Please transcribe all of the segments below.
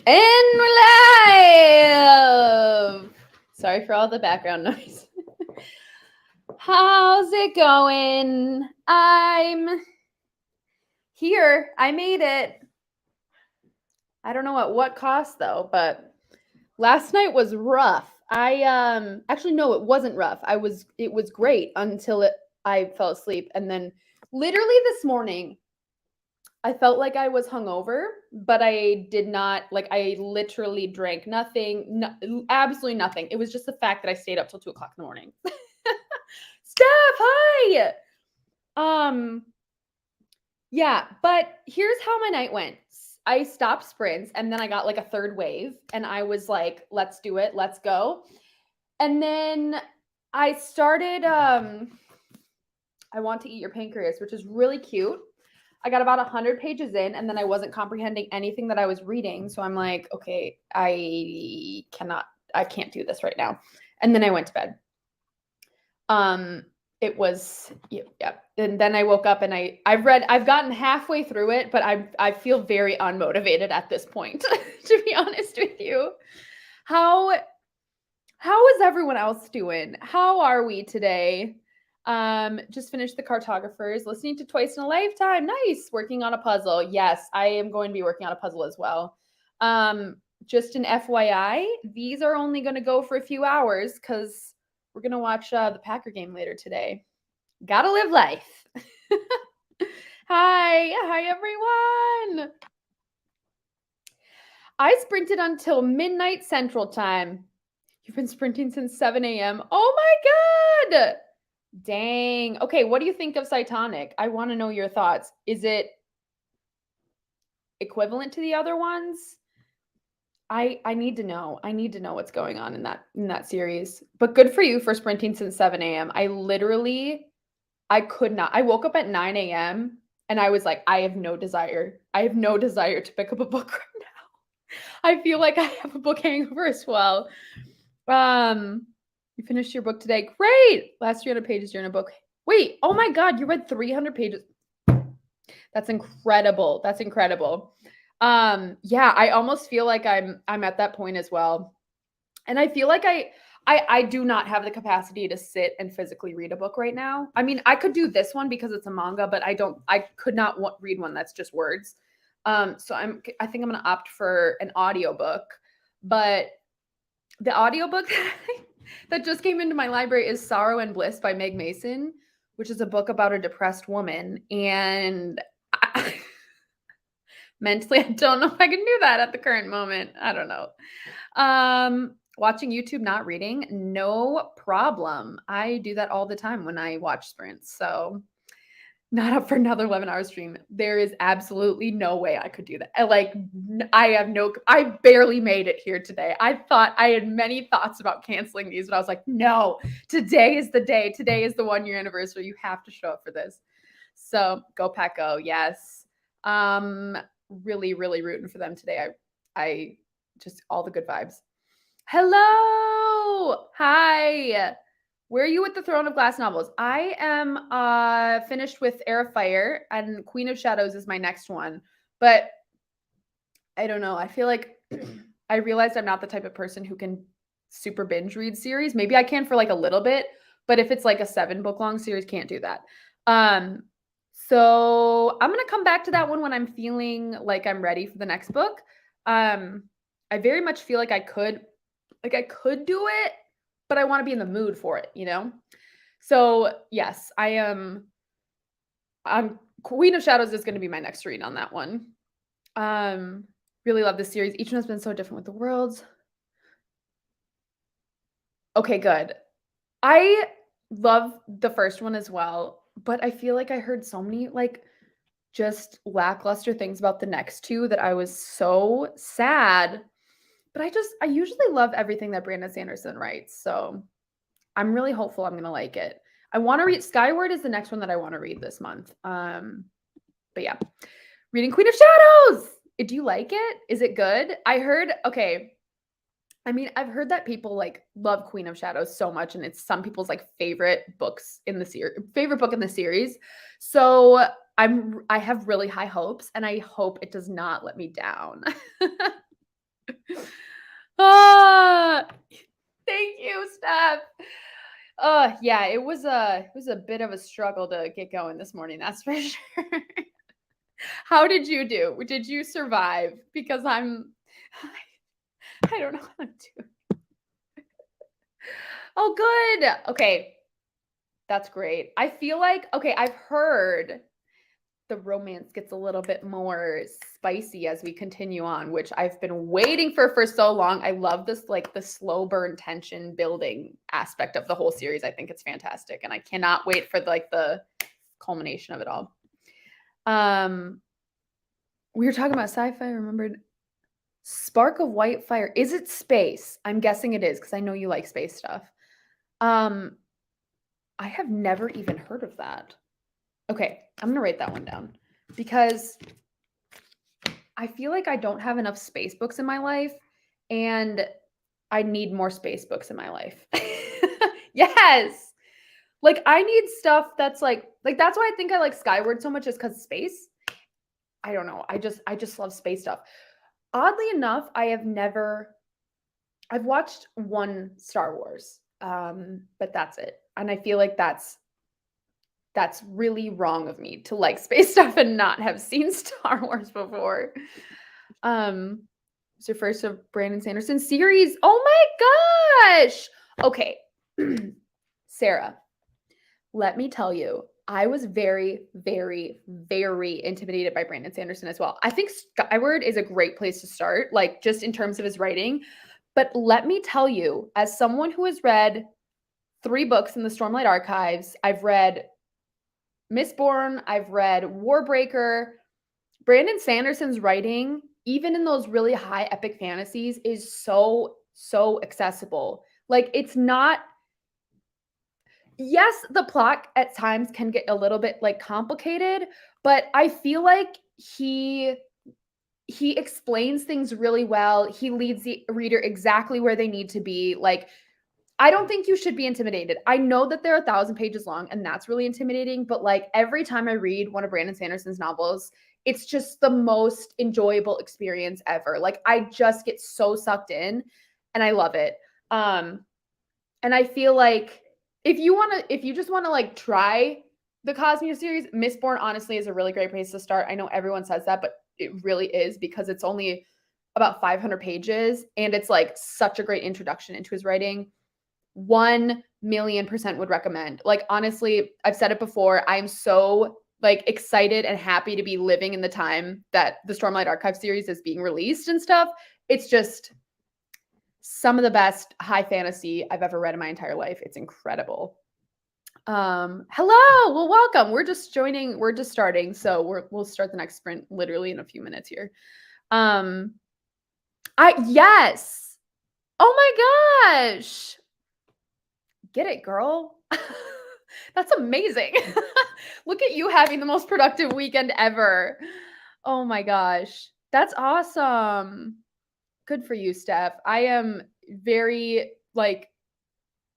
And we're live! Sorry for all the background noise. How's it going? I'm here. I made it. I don't know at what cost though, but last night was rough. I actually no, it wasn't rough. It was great until I fell asleep, and then literally this morning I felt like I was hungover, but I did not. Like I literally drank nothing, absolutely nothing. It was just the fact that I stayed up till 2 o'clock in the morning. Steph, hi. Um, yeah, but here's how my night went. I stopped sprints, and then I got like a third wave, and I was like, "Let's do it, let's go." And then I started. I Want to Eat Your Pancreas, which is really cute. I got about 100 pages in, and then I wasn't comprehending anything that I was reading. So I'm like, okay, I can't do this right now. And then I went to bed. It was, yeah. And then I woke up and I've gotten halfway through it, but I feel very unmotivated at this point, to be honest with you. How is everyone else doing? How are we today? Just finished The Cartographers, listening to Twice in a Lifetime. Nice. Working on a puzzle. Yes, I am going to be working on a puzzle as well. Just an FYI, these are only going to go for a few hours because we're going to watch the Packer game later today. Gotta live life. Hi everyone. I sprinted until midnight Central Time. You've been sprinting since 7 a.m. Oh my God. Dang. Okay, what do you think of Cytonic? I want to know your thoughts. Is it equivalent to the other ones? I need to know. I need to know what's going on in that series. But good for you for sprinting since 7 a.m. I could not. I woke up at 9 a.m. and I was like, I have no desire. I have no desire to pick up a book right now. I feel like I have a book hangover as well. You finished your book today. Great. Last 300 pages, you're in a book. Wait, oh my God, you read 300 pages. That's incredible. That's incredible. Yeah, I almost feel like I'm at that point as well. And I feel like I do not have the capacity to sit and physically read a book right now. I mean, I could do this one because it's a manga, but I could not read one that's just words. So I think I'm going to opt for an audiobook. But the audiobook that just came into my library is Sorrow and Bliss by Meg Mason, which is a book about a depressed woman. And mentally, I don't know if I can do that at the current moment. I don't know. Watching YouTube, not reading, no problem. I do that all the time when I watch sprints. So not up for another 11-hour stream. There is absolutely no way I could do that. I barely made it here today. I had many thoughts about canceling these, but I was like, no, today is the day. Today is the 1-year anniversary. You have to show up for this. So go Pack Go. Yes. Really, really rooting for them today. I just all the good vibes. Hello. Hi. Where are you with the Throne of Glass novels? I am finished with Heir of Fire, and Queen of Shadows is my next one. But I don't know. I feel like I realized I'm not the type of person who can super binge read series. Maybe I can for like a little bit, but if it's like a 7-book long series, can't do that. So I'm gonna come back to that one when I'm feeling like I'm ready for the next book. I very much feel like I could do it, but I want to be in the mood for it, you know? So yes, I am. Queen of Shadows is going to be my next read on that one. Really love this series. Each one has been so different with the worlds. Okay, good. I love the first one as well, but I feel like I heard so many like just lackluster things about the next two that I was so sad. But I usually love everything that Brandon Sanderson writes, so I'm really hopeful I'm going to like it. I want to read Skyward is the next one that I want to read this month. But yeah, reading Queen of Shadows. Do you like it? Is it good? I heard, okay. I mean, I've heard that people like love Queen of Shadows so much, and it's some people's like favorite books in the series, favorite book in the series. So I have really high hopes, and I hope it does not let me down. Ah, thank you, Steph. Yeah, it was a bit of a struggle to get going this morning, that's for sure. How did you do? Did you survive? Because I don't know how to do. Oh, good. Okay, that's great. I feel like okay, I've heard the romance gets a little bit more spicy as we continue on, which I've been waiting for so long. I love this like the slow burn tension building aspect of the whole series. I think it's fantastic and I cannot wait for like the culmination of it all. We were talking about sci-fi, I remembered. Spark of White Fire. Is it space? I'm guessing it is because I know you like space stuff. I have never even heard of that. Okay, I'm gonna write that one down because I feel like I don't have enough space books in my life and I need more space books in my life. Yes. Like I need stuff that's like that's why I think I like Skyward so much is cuz space. I don't know. I just love space stuff. Oddly enough, I've watched one Star Wars. But that's it. And I feel like that's really wrong of me to like space stuff and not have seen Star Wars before. It's your first of Brandon Sanderson series. Oh my gosh. Okay. Sarah, let me tell you, I was very, very, very intimidated by Brandon Sanderson as well. I think Skyward is a great place to start, like just in terms of his writing. But let me tell you, as someone who has read 3 books in the Stormlight Archives, I've read Mistborn, I've read Warbreaker. Brandon Sanderson's writing, even in those really high epic fantasies, is so accessible. Like it's not yes, the plot at times can get a little bit like complicated, but I feel like he explains things really well. He leads the reader exactly where they need to be. Like I don't think you should be intimidated. I know that they're 1,000 pages long and that's really intimidating, but like every time I read one of Brandon Sanderson's novels, it's just the most enjoyable experience ever. Like I just get so sucked in and I love it. And I feel like if you just want to like try the Cosmere series, Mistborn honestly is a really great place to start. I know everyone says that, but it really is because it's only about 500 pages and it's like such a great introduction into his writing. 1,000,000% would recommend. Like honestly, I've said it before, I'm so like excited and happy to be living in the time that the Stormlight Archive series is being released and stuff. It's just some of the best high fantasy I've ever read in my entire life. It's incredible. Hello, well, welcome. We're just starting, so we'll start the next sprint literally in a few minutes here. Yes. Oh my gosh. Get it, girl. That's amazing. Look at you having the most productive weekend ever. Oh my gosh. That's awesome. Good for you, Steph. I am very like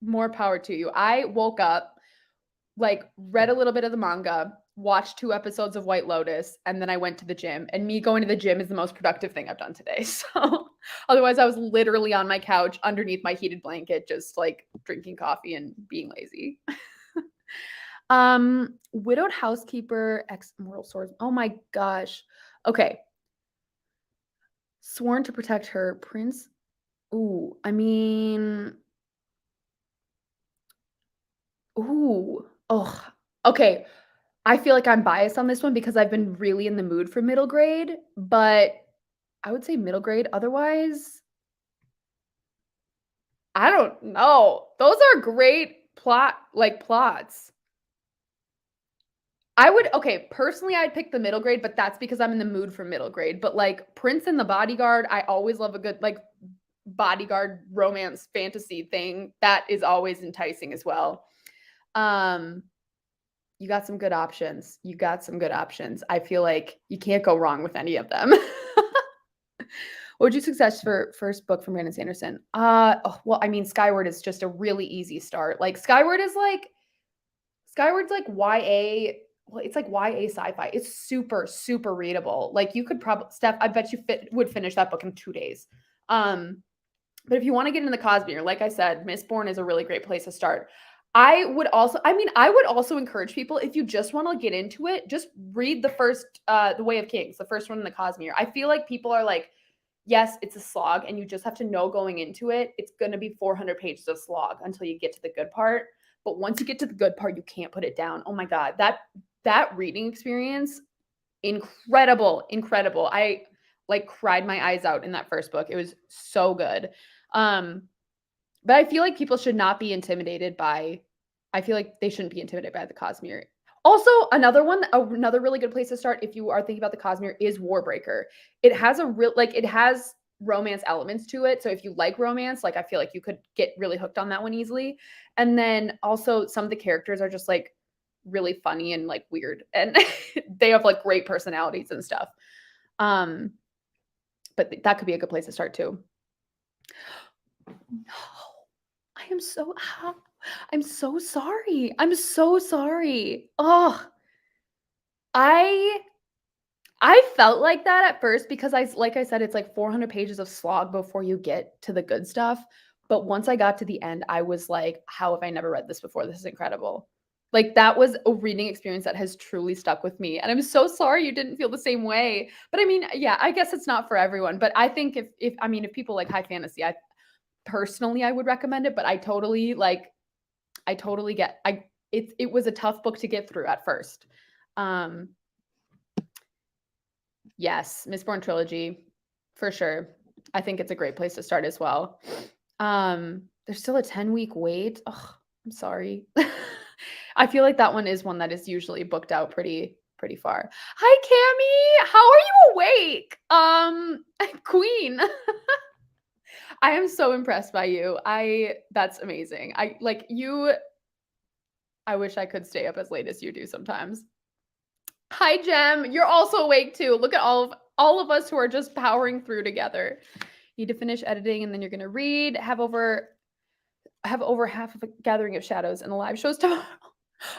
more power to you. I woke up, like read a little bit of the manga, watched 2 episodes of White Lotus, and then I went to the gym. And me going to the gym is the most productive thing I've done today. So otherwise I was literally on my couch underneath my heated blanket, just like drinking coffee and being lazy. Widowed Housekeeper, Ex-Immortal Swords. Oh my gosh. Okay. Sworn to Protect Her, Prince. Ooh, I mean, ooh. Oh, okay. I feel like I'm biased on this one because I've been really in the mood for middle grade, but I would say middle grade. Otherwise, I don't know. Those are great plots. Personally, I'd pick the middle grade, but that's because I'm in the mood for middle grade. But like Prince and the Bodyguard, I always love a good like bodyguard romance fantasy thing. That is always enticing as well. You got some good options. I feel like you can't go wrong with any of them. What would you suggest for first book from Brandon Sanderson? Well, I mean, Skyward is just a really easy start. Like Skyward's like YA. Well, it's like YA sci-fi. It's super, super readable. Like you could probably, Steph, I bet you would finish that book in 2 days. But if you want to get into the Cosmere, like I said, Mistborn is a really great place to start. I would also encourage people, if you just want to get into it, just read the first The Way of Kings, the first one in the Cosmere. I feel like people are like, yes, it's a slog, and you just have to know going into it, it's going to be 400 pages of slog until you get to the good part. But once you get to the good part, you can't put it down. Oh my God, that reading experience, incredible. I like cried my eyes out in that first book. It was so good. But I feel like people should not be intimidated by, I feel like they shouldn't be intimidated by the Cosmere. Also, another really good place to start if you are thinking about the Cosmere is Warbreaker. It has it has romance elements to it. So if you like romance, like I feel like you could get really hooked on that one easily. And then also some of the characters are just like really funny and like weird, and they have like great personalities and stuff. But that could be a good place to start too. No, I'm so sorry. I'm so sorry. Oh, I felt like that at first because like I said, it's like 400 pages of slog before you get to the good stuff. But once I got to the end, I was like, how have I never read this before? This is incredible. Like that was a reading experience that has truly stuck with me. And I'm so sorry you didn't feel the same way. But I mean, yeah, I guess it's not for everyone. But I think if people like high fantasy, I would recommend it. But I totally get it was a tough book to get through at first. Yes, Mistborn trilogy, for sure. I think it's a great place to start as well. There's still a 10-week wait. Oh, I'm sorry. I feel like that one is one that is usually booked out pretty far. Hi, Cammie. How are you awake? Queen. I am so impressed by you. That's amazing. I wish I could stay up as late as you do sometimes. Hi, Jem. You're also awake too. Look at all of us who are just powering through together. Need to finish editing, and then you're gonna read. Have over half of a Gathering of Shadows and the live shows tomorrow.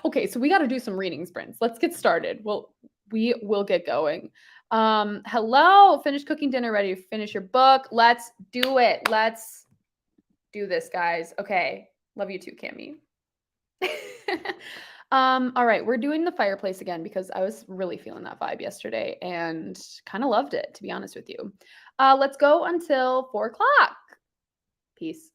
Okay, so we got to do some reading sprints. Let's get started. We will get going. Hello. Finish cooking dinner. Ready to finish your book. Let's do it. Let's do this, guys. Okay. Love you too, Cammie. All right, we're doing the fireplace again because I was really feeling that vibe yesterday and kind of loved it, to be honest with you. Let's go until 4 o'clock. Peace.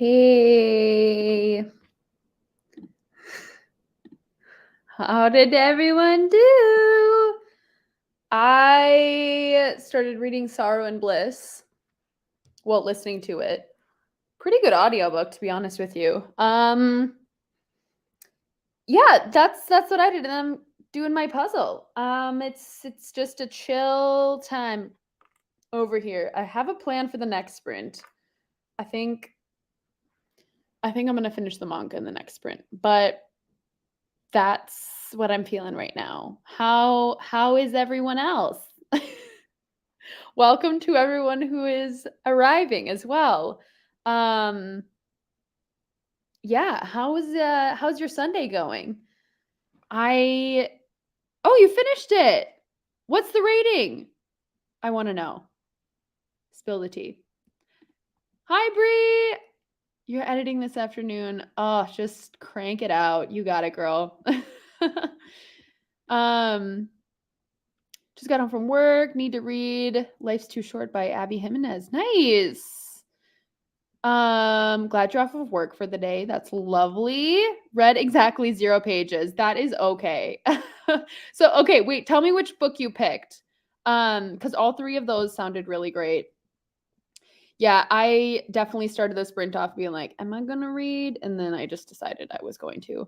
Hey, how did everyone do? I started reading Sorrow and Bliss. Well, listening to it. Pretty good audiobook, to be honest with you. Yeah, that's what I did, and I'm doing my puzzle. It's just a chill time over here. I have a plan for the next sprint. I think I'm gonna finish the manga in the next sprint, but that's what I'm feeling right now. How is everyone else? Welcome to everyone who is arriving as well. Yeah, how's your Sunday going? Oh, you finished it. What's the rating? I want to know. Spill the tea. Hi, Bree. You're editing this afternoon. Oh, just crank it out. You got it, girl. Just got home from work. Need to read Life's Too Short by Abby Jimenez. Nice. Glad you're off of work for the day. That's lovely. Read exactly 0 pages. That is okay. So, okay, wait, tell me which book you picked. Because all 3 of those sounded really great. Yeah, I definitely started the sprint off being like, am I gonna read? And then I just decided I was going to.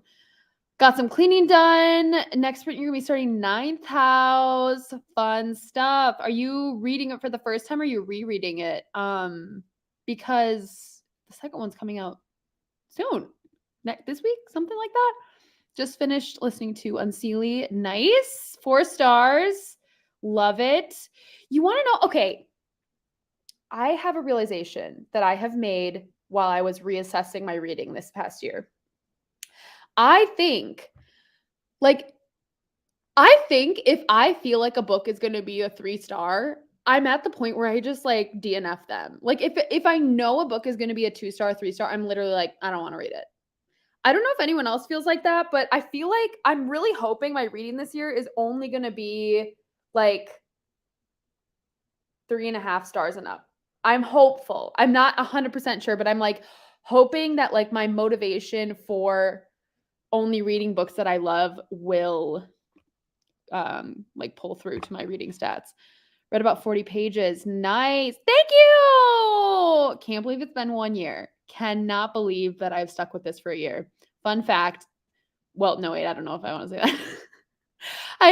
Got some cleaning done. Next sprint, you're gonna be starting 9th house. Fun stuff. Are you reading it for the first time or are you rereading it? Because the second one's coming out soon. This week, something like that. Just finished listening to Unseelie. Nice. 4 stars. Love it. You want to know? Okay. I have a realization that I have made while I was reassessing my reading this past year. I think if I feel like a book is going to be a 3-star, I'm at the point where I just like DNF them. Like if I know a book is going to be a 2-star, 3-star, I'm literally like, I don't want to read it. I don't know if anyone else feels like that, but I feel like I'm really hoping my reading this year is only going to be like 3.5 stars and up. I'm hopeful. I'm not 100% sure, but I'm like hoping that like my motivation for only reading books that I love will like pull through to my reading stats. Read about 40 pages. Nice. Thank you. Can't believe it's been 1 year. Cannot believe that I've stuck with this for a year. Fun fact. Well, no, wait, I don't know if I want to say that. I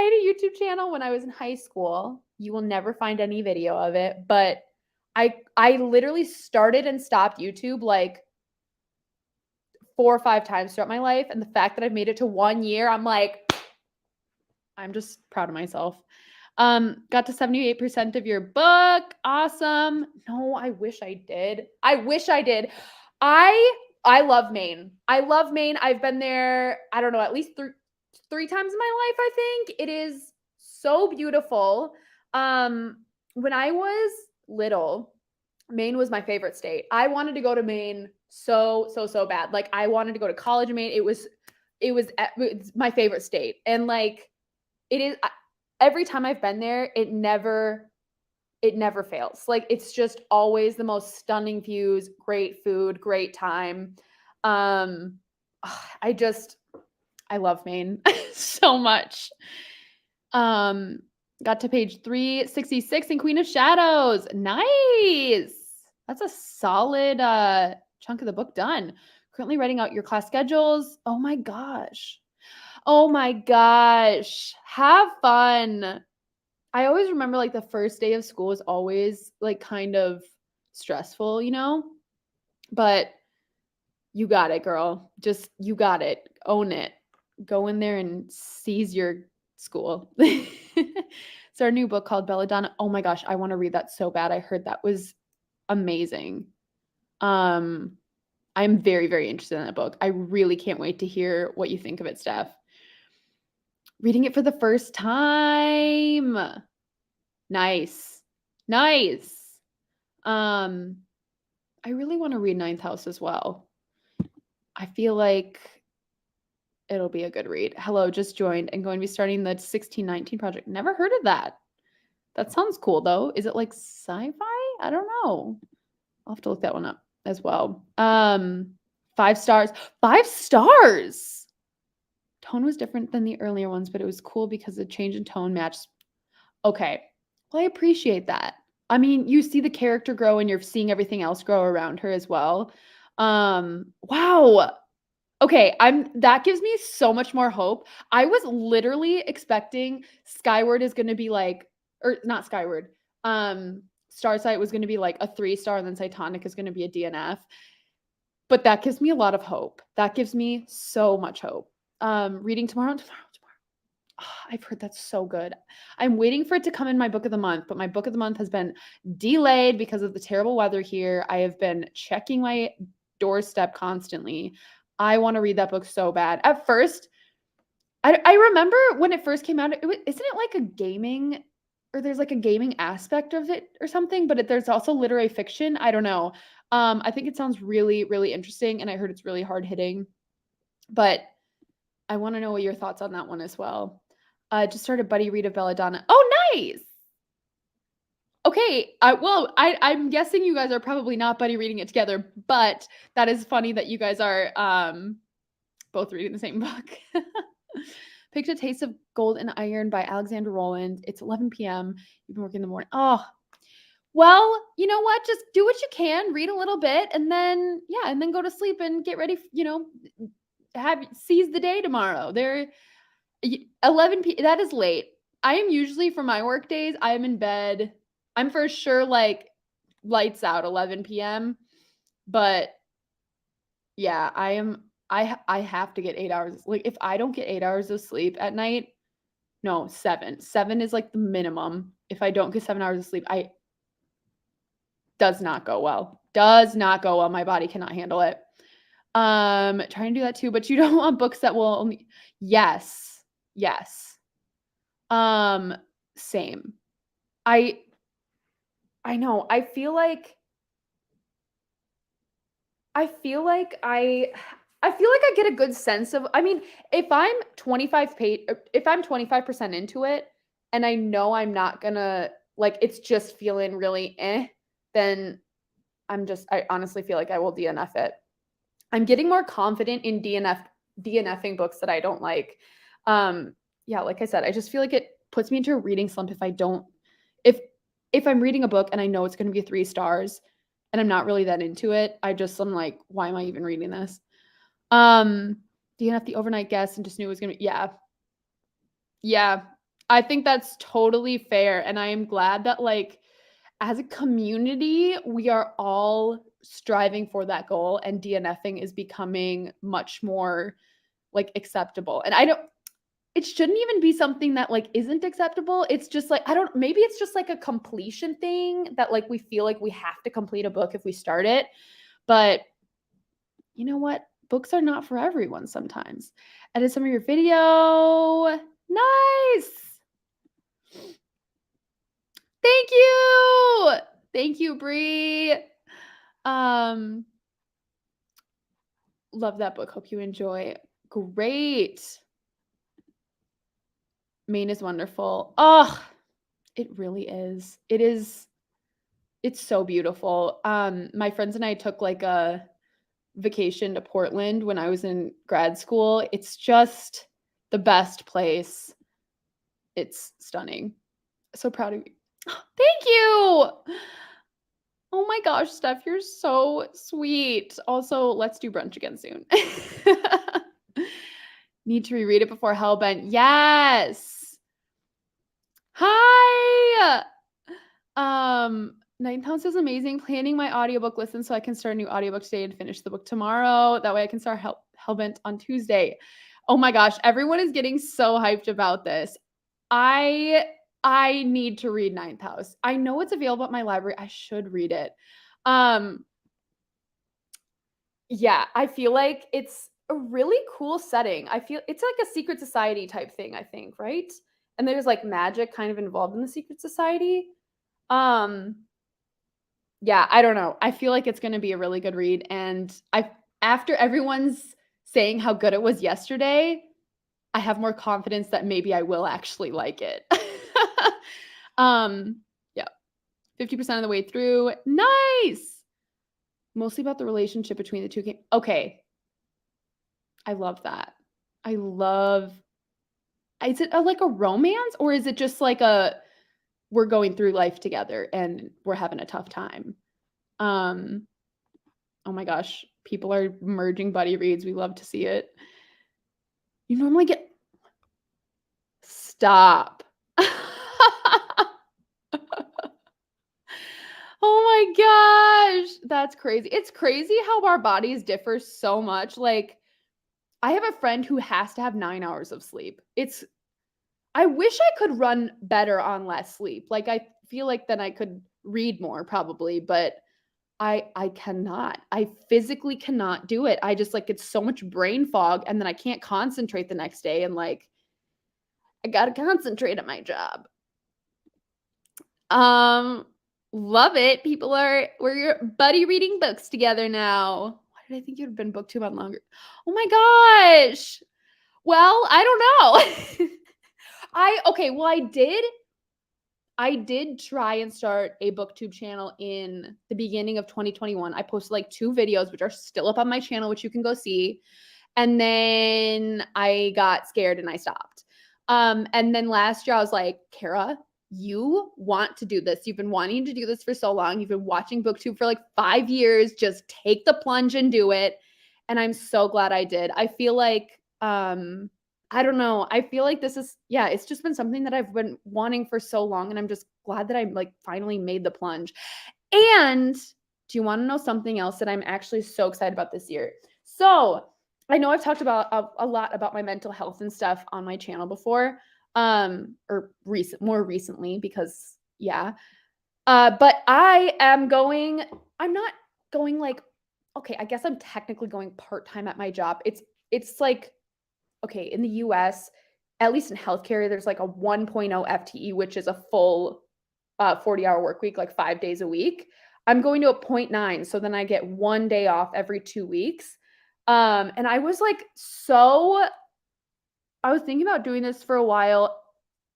had a YouTube channel when I was in high school. You will never find any video of it, but I literally started and stopped YouTube like 4 or 5 times throughout my life. And the fact that I've made it to 1 year, I'm like, I'm just proud of myself. Got to 78% of your book. Awesome. No, I wish I did. I love Maine. I love Maine. I've been there, I don't know, at least 3 times in my life, I think. It is so beautiful. When I was little, Maine was my favorite state. I wanted to go to Maine so bad. Like I wanted to go to college in Maine. It's my favorite state. And like it is every time I've been there, it never fails. Like it's just always the most stunning views, great food, great time. I love Maine so much. Got to page 366 in Queen of Shadows. Nice. That's a solid chunk of the book done. Currently writing out your class schedules. Oh my gosh. Have fun. I always remember like the first day of school is always like kind of stressful, you know? But you got it, girl. Just you got it. Own it. Go in there and seize your school. It's our new book called Belladonna. Oh my gosh, I want to read that so bad. I heard that was amazing. I'm very, very interested in that book. I really can't wait to hear what you think of it, Steph. Reading it for the first time. Nice. I really want to read 9th House as well. I feel like it'll be a good read. Hello, just joined and going to be starting the 1619 project. Never heard of that. That sounds cool though. Is it like sci-fi? I don't know. I'll have to look that one up as well. 5 stars. 5 stars! Tone was different than the earlier ones, but it was cool because the change in tone matched. Okay. Well, I appreciate that. I mean, you see the character grow and you're seeing everything else grow around her as well. Wow. Okay, that gives me so much more hope. I was literally expecting Skyward is gonna be like, or not Skyward, Starsight was gonna be like a 3-star and then Titanic is gonna be a DNF. But that gives me a lot of hope. That gives me so much hope. Reading tomorrow. I've heard that's so good. I'm waiting for it to come in my book of the month, but my book of the month has been delayed because of the terrible weather here. I have been checking my doorstep constantly. I want to read that book so bad. At first, I remember when it first came out, isn't it like a gaming, or there's like a gaming aspect of it or something, but there's also literary fiction. I don't know. I think it sounds really, really interesting, and I heard it's really hard hitting, but I want to know what your thoughts on that one as well. Just started Buddy Read of Belladonna. Oh, nice. Okay. I'm guessing you guys are probably not buddy reading it together, but that is funny that you guys are both reading the same book. Picked A Taste of Gold and Iron by Alexander Rowland. It's 11 p.m. You've been working in the morning. Oh, well, you know what? Just do what you can, read a little bit, and then go to sleep and get ready, seize the day tomorrow. 11 p.m. That is late. I am usually, for my work days, I am in bed. I'm for sure like lights out 11 p.m. But yeah, I have to get 8 hours. Like, if I don't get 8 hours of sleep at night, no, 7. 7 is like the minimum. If I don't get 7 hours of sleep, does not go well. Does not go well. My body cannot handle it. Trying to do that too, but you don't want books that will only. Yes. Same. I know. I feel like I get a good sense of, I mean, if I'm 25% into it and I know I'm not gonna, like, it's just feeling really then I honestly feel like I will DNF it. I'm getting more confident in DNFing books that I don't like. Yeah, like I said, I just feel like it puts me into a reading slump if I don't, if I'm reading a book and I know it's going to be 3 stars and I'm not really that into it, I'm like, why am I even reading this? DNF The Overnight Guest and just knew it was going to be, yeah. I think that's totally fair. And I am glad that, like, as a community, we are all striving for that goal, and DNFing is becoming much more, like, acceptable. And it shouldn't even be something that, like, isn't acceptable. It's just like, maybe it's just like a completion thing that, like, we feel like we have to complete a book if we start it. But you know what? Books are not for everyone sometimes. Edit some of your video. Nice. Thank you. Thank you, Bree. Love that book. Hope you enjoy. Great. Maine is wonderful. Oh, it really is. It's so beautiful. My friends and I took like a vacation to Portland when I was in grad school. It's just the best place. It's stunning. So proud of you. Thank you. Oh my gosh, Steph, you're so sweet. Also, let's do brunch again soon. Need to reread it before Hellbent. Yes. Hi. Ninth House is amazing. Planning my audiobook listen so I can start a new audiobook today and finish the book tomorrow. That way I can start Hellbent on Tuesday. Oh my gosh, everyone is getting so hyped about this. I need to read Ninth House. I know it's available at my library. I should read it. Yeah, I feel like it's a really cool setting. I feel it's like a secret society type thing, I think, right? And there's like magic kind of involved in the secret society. Yeah, I don't know. I feel like it's going to be a really good read, and after everyone's saying how good it was yesterday, I have more confidence that maybe I will actually like it. Yeah. 50% of the way through. Nice. Mostly about the relationship between the two. Okay. I love that. I love is it like a romance or is it just like a we're going through life together and we're having a tough time? Um, oh my gosh, people are merging buddy reads. We love to see it. You normally get stop. Oh my gosh, that's crazy. It's crazy how our bodies differ so much. Like, I have a friend who has to have 9 hours of sleep. I wish I could run better on less sleep. Like, I feel like then I could read more probably, but I cannot. I physically cannot do it. I just like it's so much brain fog and then I can't concentrate the next day and like I got to concentrate at my job. Um love it. We're buddy reading books together now. Why did I think you'd have been booktube on longer? Oh my gosh. Well, I don't know. Well, I did try and start a booktube channel in the beginning of 2021. I posted like 2 videos which are still up on my channel which you can go see. And then I got scared and I stopped. And then last year I was like, "Kara, you want to do this. You've been wanting to do this for so long. You've been watching booktube for like 5 years. Just take the plunge and do it." And I'm so glad I did. I feel like I don't know. I feel like this is yeah, it's just been something that I've been wanting for so long and I'm just glad that I like finally made the plunge. And do you want to know something else that I'm actually so excited about this year? So, I know I've talked about a lot about my mental health and stuff on my channel before, or more recently because yeah. But I'm not going like okay, I guess I'm technically going part-time at my job. It's like okay, in the US, at least in healthcare, there's like a 1.0 FTE, which is a full 40-hour work week, like 5 days a week. I'm going to a point 0.9, so then I get 1 day off every 2 weeks. And I was like, I was thinking about doing this for a while.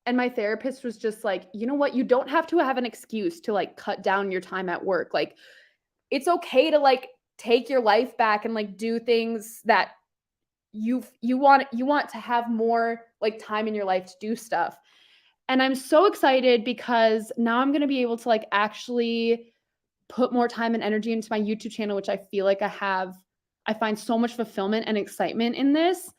And my therapist was just like, you know what? You don't have to have an excuse to like cut down your time at work. Like, it's okay to like take your life back and like do things that you want to have more like time in your life to do stuff. And I'm so excited because now I'm going to be able to like actually put more time and energy into my YouTube channel, which I feel like I find so much fulfillment and excitement in this.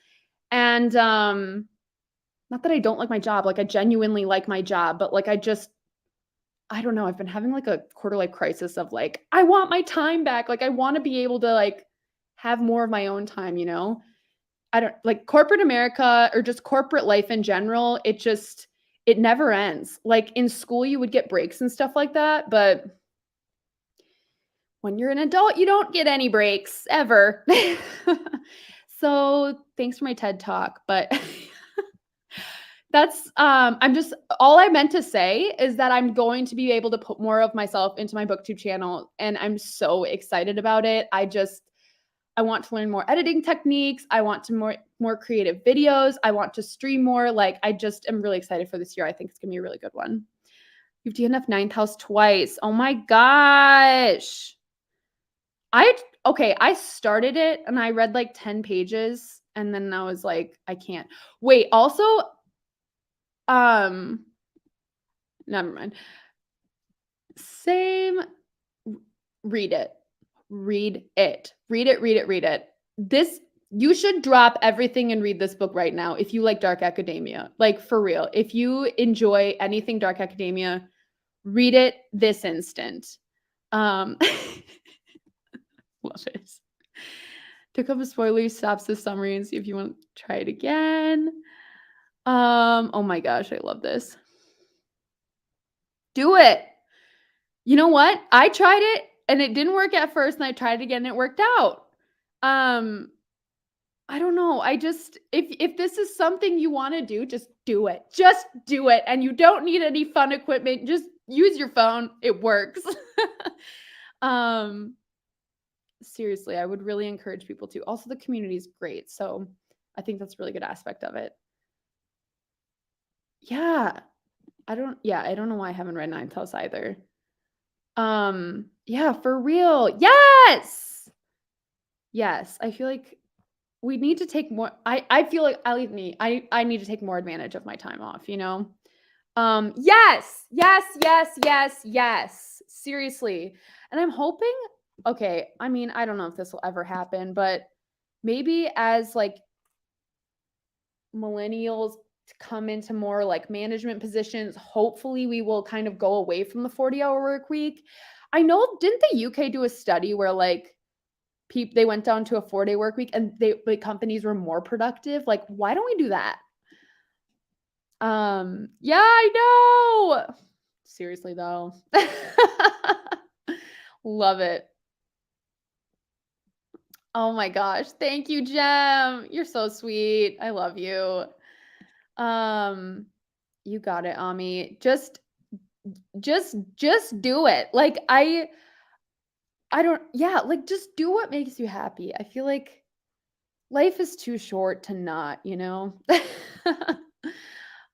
And not that I don't like my job, like I genuinely like my job, but like I don't know, I've been having like a quarter life crisis of like I want my time back. Like I want to be able to like have more of my own time, you know? I don't like corporate America or just corporate life in general. It never ends. Like in school, you would get breaks and stuff like that. But when you're an adult, you don't get any breaks ever. So thanks for my TED talk. But I'm just, all I meant to say is that I'm going to be able to put more of myself into my booktube channel. And I'm so excited about it. I want to learn more editing techniques. I want to more creative videos. I want to stream more. Like I just am really excited for this year. I think it's gonna be a really good one. You've DNF ninth house twice. Oh my gosh. I started it and I read like 10 pages and then I was like, I can't. Wait, also, never mind. Same. Read it. Read it. Read it, read it, read it. You should drop everything and read this book right now if you like dark academia. Like for real. If you enjoy anything dark academia, read it this instant. Love it. To cover spoilers, stops the summary and see if you want to try it again. Oh my gosh, I love this. Do it. You know what? I tried it and it didn't work at first and I tried it again and it worked out. I don't know. If this is something you want to do, just do it. Just do it. And you don't need any fun equipment. Just use your phone. It works. um Seriously, I would really encourage people to. Also, the community is great. So I think that's a really good aspect of it. Yeah. I don't know why I haven't read Ninth House either. Yeah, for real. Yes! Yes, I feel like we need to take more I feel like at least me, I need to take more advantage of my time off, you know? Yes! Yes, yes, yes, yes. Seriously. And I'm hoping okay, I mean, I don't know if this will ever happen, but maybe as, like, millennials come into more, like, management positions, hopefully we will kind of go away from the 40-hour work week. I know didn't the UK do a study where, like, they went down to a 4-day work week and the companies were more productive? Like, why don't we do that? Yeah, I know. Seriously though. Love it. Oh my gosh. Thank you, Jem. You're so sweet. I love you. Um, you got it, Ami. Just do it. Like I don't yeah, like just do what makes you happy. I feel like life is too short to not, you know?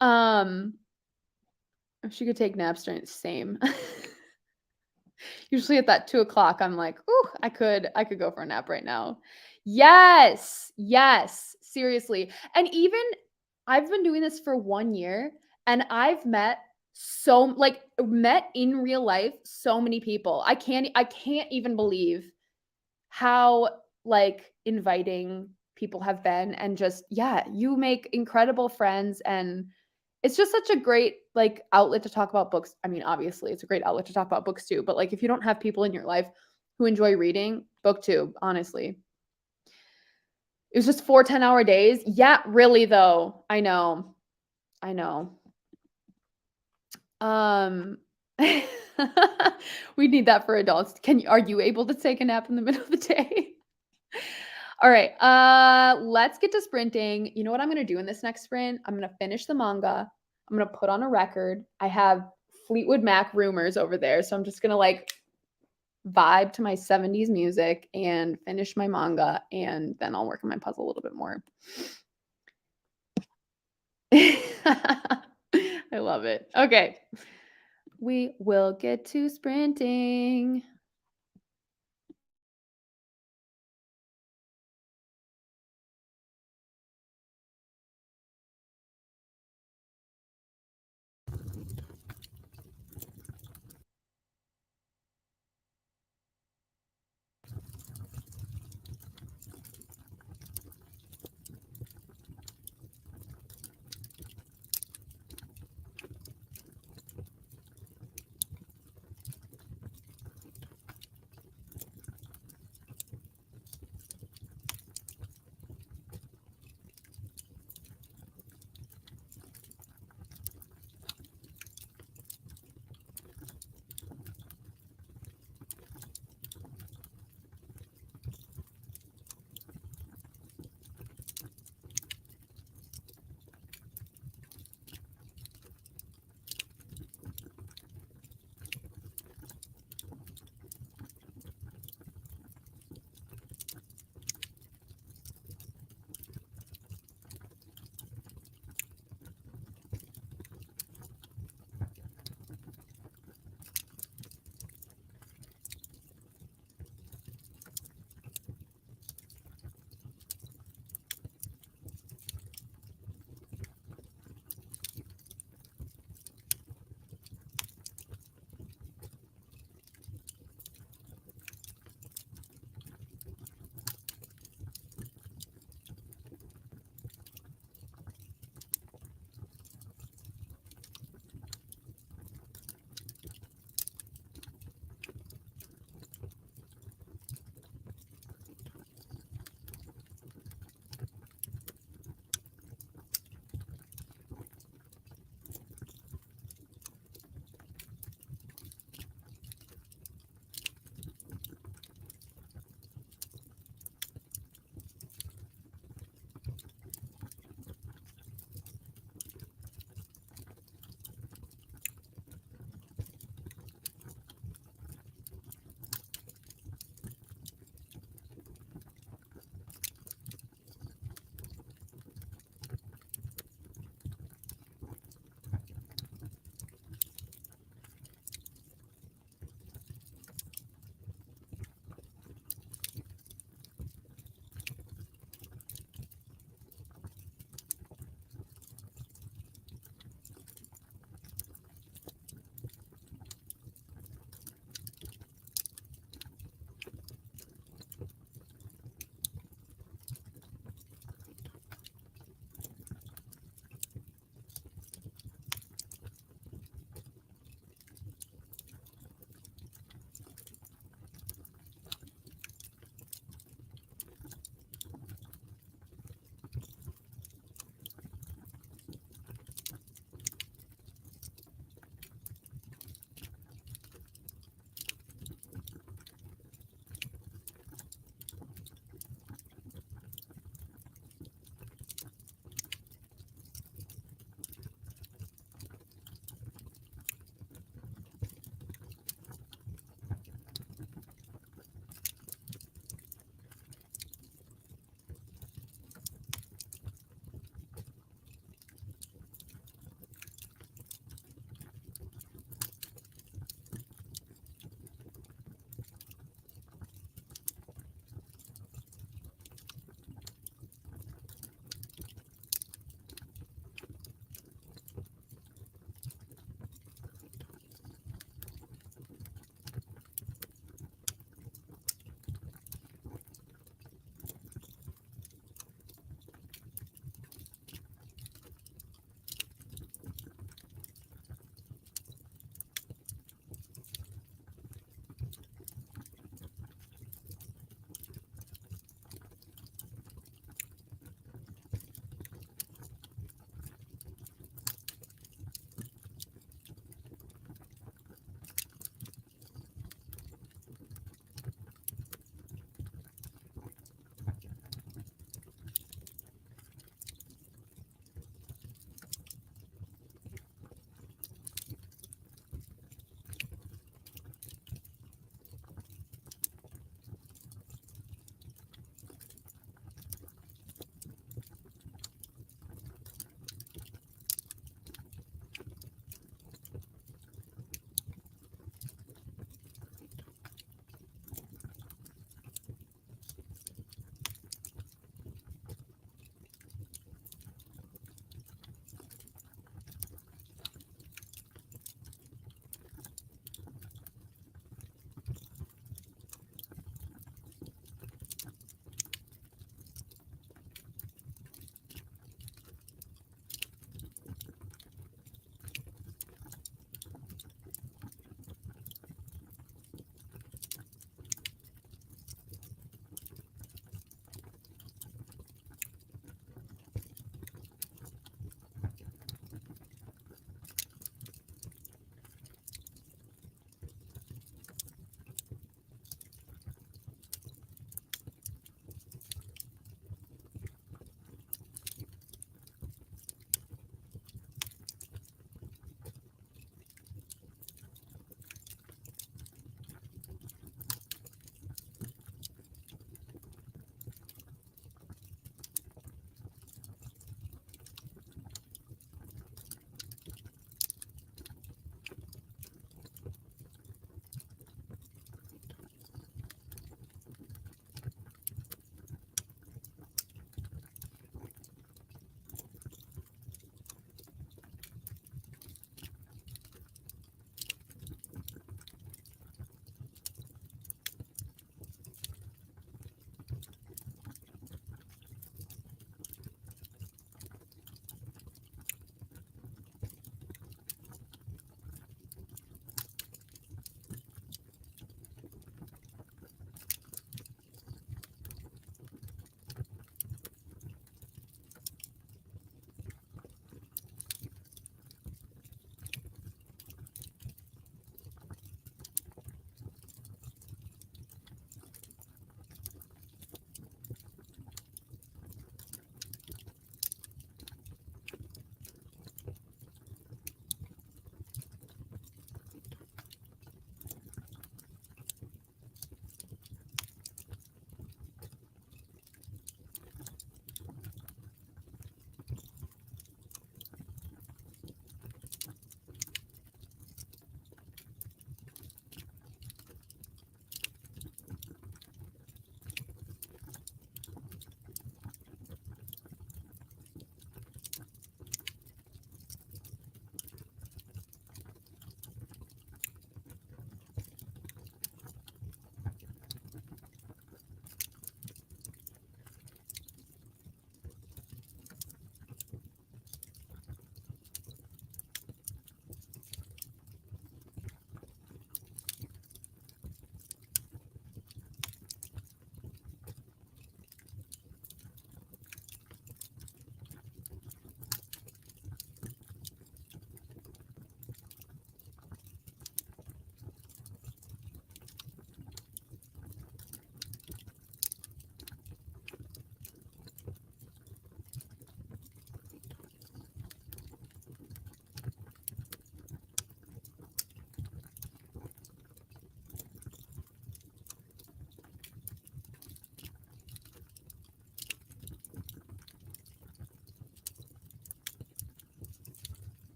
um, if she could take naps during same. Usually at that 2 o'clock, I'm like, "Ooh, I could go for a nap right now." Yes, yes, seriously. And even I've been doing this for 1 year, and I've met met in real life so many people. I can't even believe how, like, inviting people have been and just yeah, you make incredible friends, and it's just such a great, like, outlet to talk about books. I mean, obviously, it's a great outlet to talk about books too, but, like, if you don't have people in your life who enjoy reading, booktube, honestly. It was just 4 10-hour days. Yeah, really though. I know. I know. Um, we need that for adults. Are you able to take a nap in the middle of the day? All right, let's get to sprinting. You know what I'm gonna do in this next sprint? I'm gonna finish the manga. I'm gonna put on a record. I have Fleetwood Mac Rumors over there, so I'm just gonna like vibe to my 70s music and finish my manga, and then I'll work on my puzzle a little bit more. I love it. Okay, we will get to sprinting.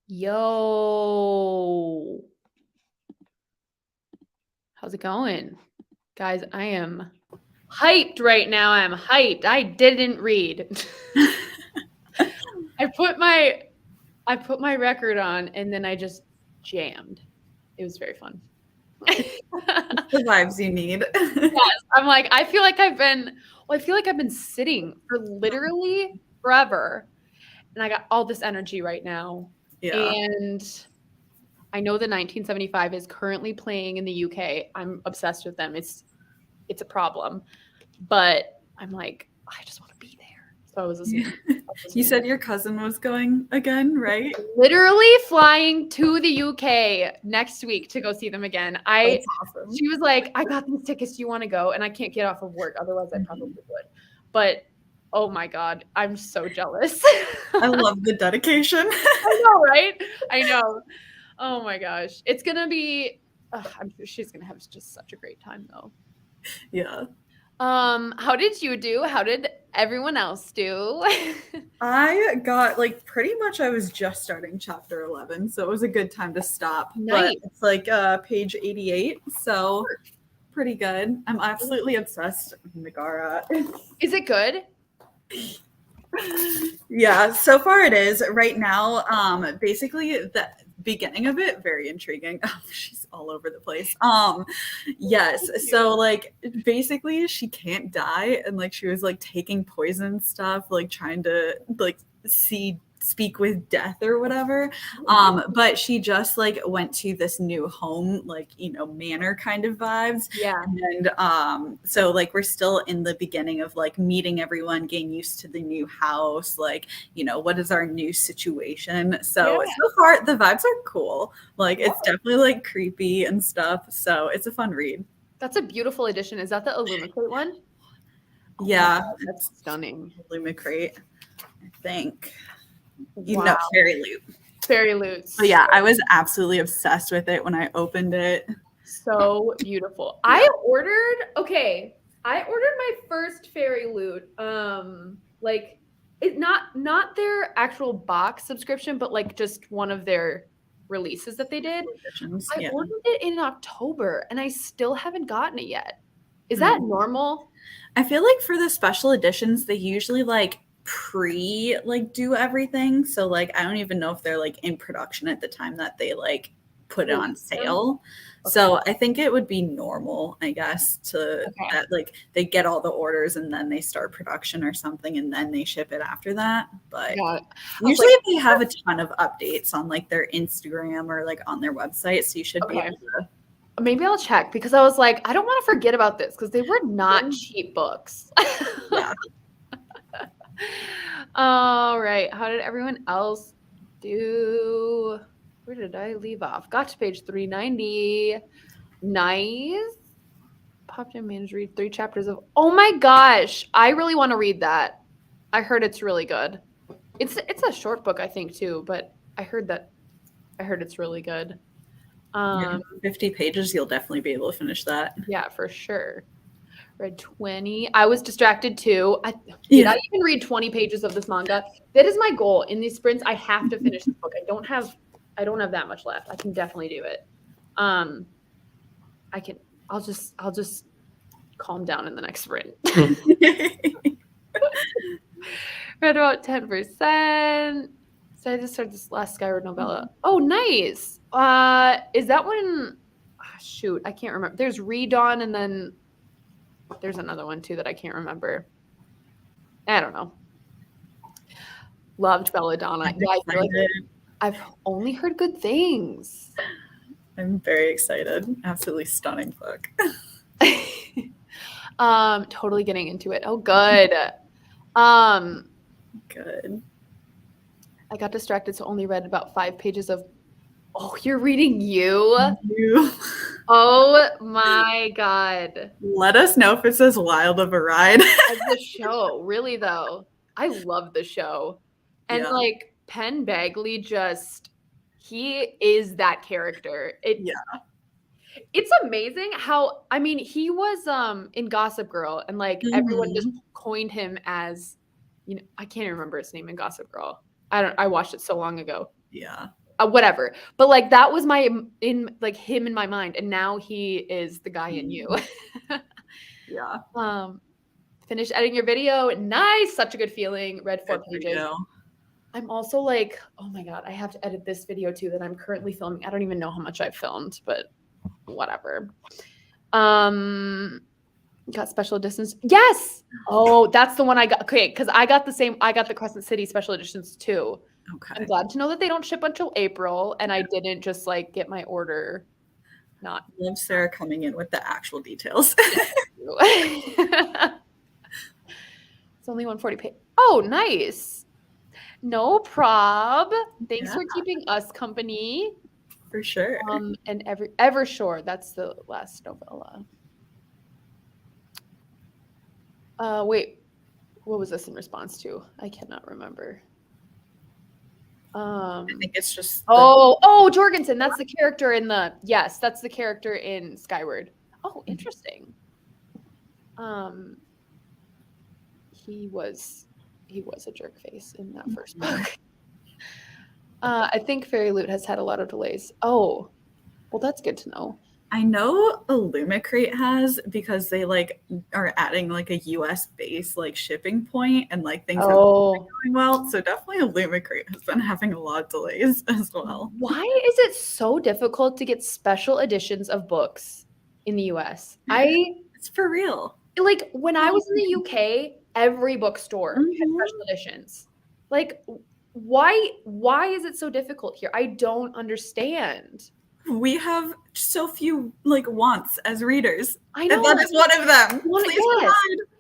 Yo. How's it going? Guys, I am hyped right now. I'm hyped. I didn't read. I put my record on and then I just jammed. It was very fun. The vibes you need. Yes, I'm like, I feel like I've been sitting for literally forever. And I got all this energy right now. Yeah. And I know the 1975 is currently playing in the UK. I'm obsessed with them. It's a problem. But I'm like, I just want to be there. So I was listening. You said your cousin was going again, right? Literally flying to the UK next week to go see them again. That's awesome. She was like, I got these tickets. Do you want to go? And I can't get off of work. Otherwise, I probably would. But oh my God, I'm so jealous. I love the dedication. I know, right? I know. Oh my gosh. It's going to be, I'm sure she's going to have just such a great time though. Yeah. How did you do? How did everyone else do? I got pretty much I was just starting chapter 11, so it was a good time to stop. Nice. But it's page 88, so pretty good. I'm absolutely obsessed with Megara. Is it good? Yeah, so far it is. Right now, basically the beginning of it, very intriguing. Oh, she's all over the place. Yes. So basically she can't die, and she was taking poison stuff, trying to speak with death or whatever. But she just went to this new home, manor kind of vibes. Yeah. And so we're still in the beginning of meeting everyone, getting used to the new house, what is our new situation. So far the vibes are cool. It's definitely creepy and stuff. So it's a fun read. That's a beautiful addition. Is that the Illumicrate one? Yeah. Oh, that's stunning. Illumicrate, I think. Wow. Fairy Loot. Fairy Loot. But yeah, I was absolutely obsessed with it when I opened it. So beautiful. Yeah. I ordered my first Fairy Loot. It's not their actual box subscription, but just one of their releases that they did. I ordered it in October and I still haven't gotten it yet. Is that normal? I feel for the special editions, they usually do everything. So I don't even know if they're in production at the time that they put it on sale. Okay. So I think it would be normal, I guess, that they get all the orders and then they start production or something and then they ship it after that. But usually they have a ton of updates on their Instagram or on their website. So you should be able to. Maybe I'll check, because I was like, I don't want to forget about this because they were not cheap books. Yeah. All right. How did everyone else do? Where did I leave off? Got to page 390. Nice. Popped in, managed to read 3 chapters of. Oh my gosh. I really want to read that. I heard it's really good. It's a short book, I think, too, but I heard it's really good. 50 pages, you'll definitely be able to finish that. Yeah, for sure. Read 20. I was distracted too. Did I even read 20 pages of this manga? That is my goal in these sprints. I have to finish this book. I don't have that much left. I can definitely do it. I'll just calm down in the next sprint. Read about 10%. So I just started this last Skyward novella. Oh, nice. Is that one? Oh, shoot, I can't remember. There's Readathon, and then there's another one too that I can't remember. I don't know. Loved Belladonna. Yeah, I feel I've only heard good things. I'm very excited. Absolutely stunning book. Totally getting into it. Oh, good. Good. I got distracted, so only read about 5 pages of. Oh, you're reading You? Oh my God. Let us know if it's as wild of a ride as the show. Really though, I love the show, and Penn Bagley he is that character. It's amazing how, I mean, he was in Gossip Girl, and everyone just coined him as, I can't even remember his name in Gossip Girl. I watched it so long ago. Yeah. whatever. But like that was my in like him in my mind, and now he is the guy in you. Yeah. Finished editing your video. Nice, such a good feeling. Read 4 Good for pages. you. I'm also like, oh my god, I have to edit this video too that I'm currently filming. I don't even know how much I've filmed, but whatever. Got special editions. Yes. Oh, that's the one I got. Okay, because I got the Crescent City special editions too. Okay. I'm glad to know that they don't ship until April, and I didn't just like get my order. Not. Love Sarah coming in with the actual details. It's only 140 page. Oh, nice. No prob. Thanks for keeping us company. For sure. And Evershore. That's the last novella. Wait, what was this in response to? I cannot remember. I think it's just Jorgensen. That's the character in that's the character in Skyward. Oh, interesting. He was a jerk face in that first book. I think Fairy Loot has had a lot of delays. Oh, well, that's good to know. I know Illumicrate has, because they like are adding like a US based like shipping point, and like things are going well. So definitely Illumicrate has been having a lot of delays as well. Why is it so difficult to get special editions of books in the US? It's for real. Like when I was in the UK, every bookstore had special editions. Like why is it so difficult here? I don't understand. We have so few like wants as readers. I know. And that is one of them.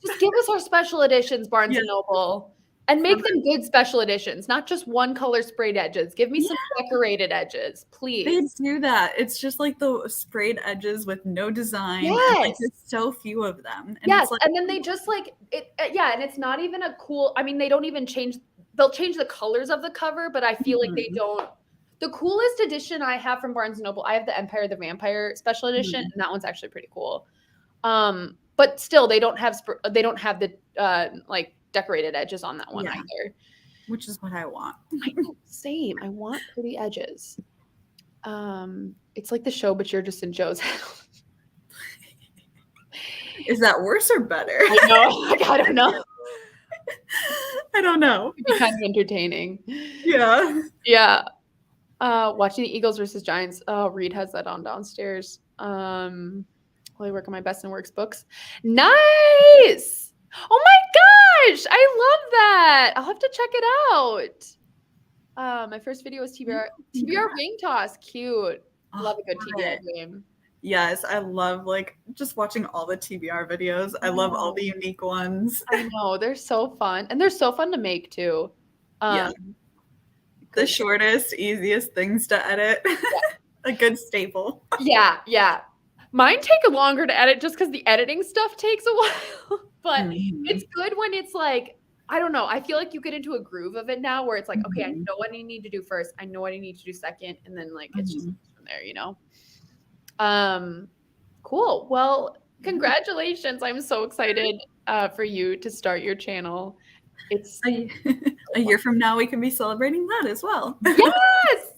Just give us our special editions, Barnes and Noble, and make them good special editions, not just one color sprayed edges. Give me some decorated edges, please. They do that. It's just like the sprayed edges with no design. Yes. And, like, there's so few of them. And yes, like, and then they just like it. And it's not even a cool. I mean, they don't even change. They'll change the colors of the cover, but I feel like they don't. The coolest edition I have from Barnes & Noble, I have the Empire the Vampire special edition, and that one's actually pretty cool. But still, they don't have the like decorated edges on that one either. Which is what I want. I know, same. I want pretty edges. It's like the show, but you're just in Joe's head. Is that worse or better? I know. I don't know. I don't know. It'd be kind of entertaining. Yeah. Yeah. Watching the Eagles versus Giants. Oh, Reed has that on downstairs. While I work on my best and works books. Nice. Oh my gosh. I love that. I'll have to check it out. My first video was TBR ring toss. Cute. Love a good TBR game. Yes, I love like just watching all the TBR videos. I love all the unique ones. I know, they're so fun, and they're so fun to make too. The shortest, easiest things to edit. A good staple. Yeah. Mine take longer to edit just because the editing stuff takes a while. But it's good when it's like, I don't know. I feel like you get into a groove of it now where it's like, okay, I know what I need to do first. I know what I need to do second. And then like it's just from there, you know? Cool. Well, congratulations. I'm so excited for you to start your channel. It's a year from now we can be celebrating that as well. Yes.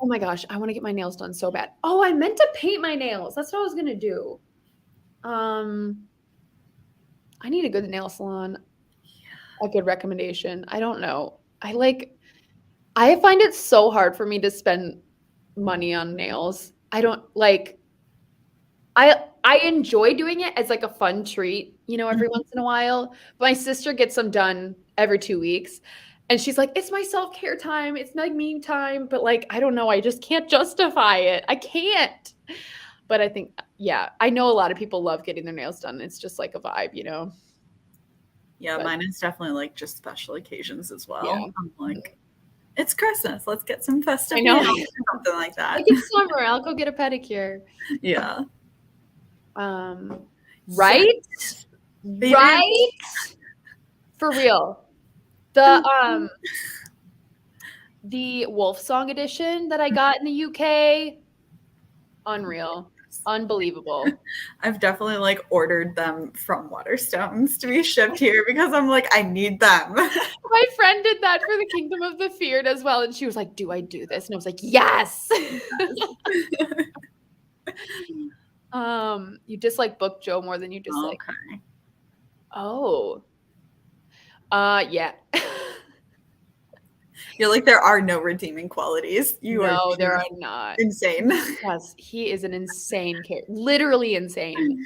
Oh my gosh, I want to get my nails done so bad. Oh, I meant to paint my nails. That's what I was gonna do. I need a good nail salon. A good recommendation. I don't know. I find it so hard for me to spend money on nails. I don't like. I enjoy doing it as like a fun treat, you know, every once in a while. But my sister gets them done every 2 weeks. And she's like, it's my self-care time. It's like me time. But like, I don't know. I just can't justify it. I can't. But I think, I know a lot of people love getting their nails done. It's just like a vibe, you know? Yeah, mine is definitely like just special occasions as well. Yeah. I'm like, it's Christmas. Let's get some festive nails or something like that. Like it's summer. I'll go get a pedicure. Yeah. Right? Right? For real. The Wolf Song edition that I got in the UK, unreal. Unbelievable. I've definitely like ordered them from Waterstones to be shipped here because I'm like, I need them. My friend did that for the Kingdom of the Feared as well. And she was like, do I do this? And I was like, yes. You dislike Book Joe more than you dislike. Okay. Oh. Yeah. You're like, there are no redeeming qualities. You are No, there are not. insane. Yes, he is an insane character. Literally insane.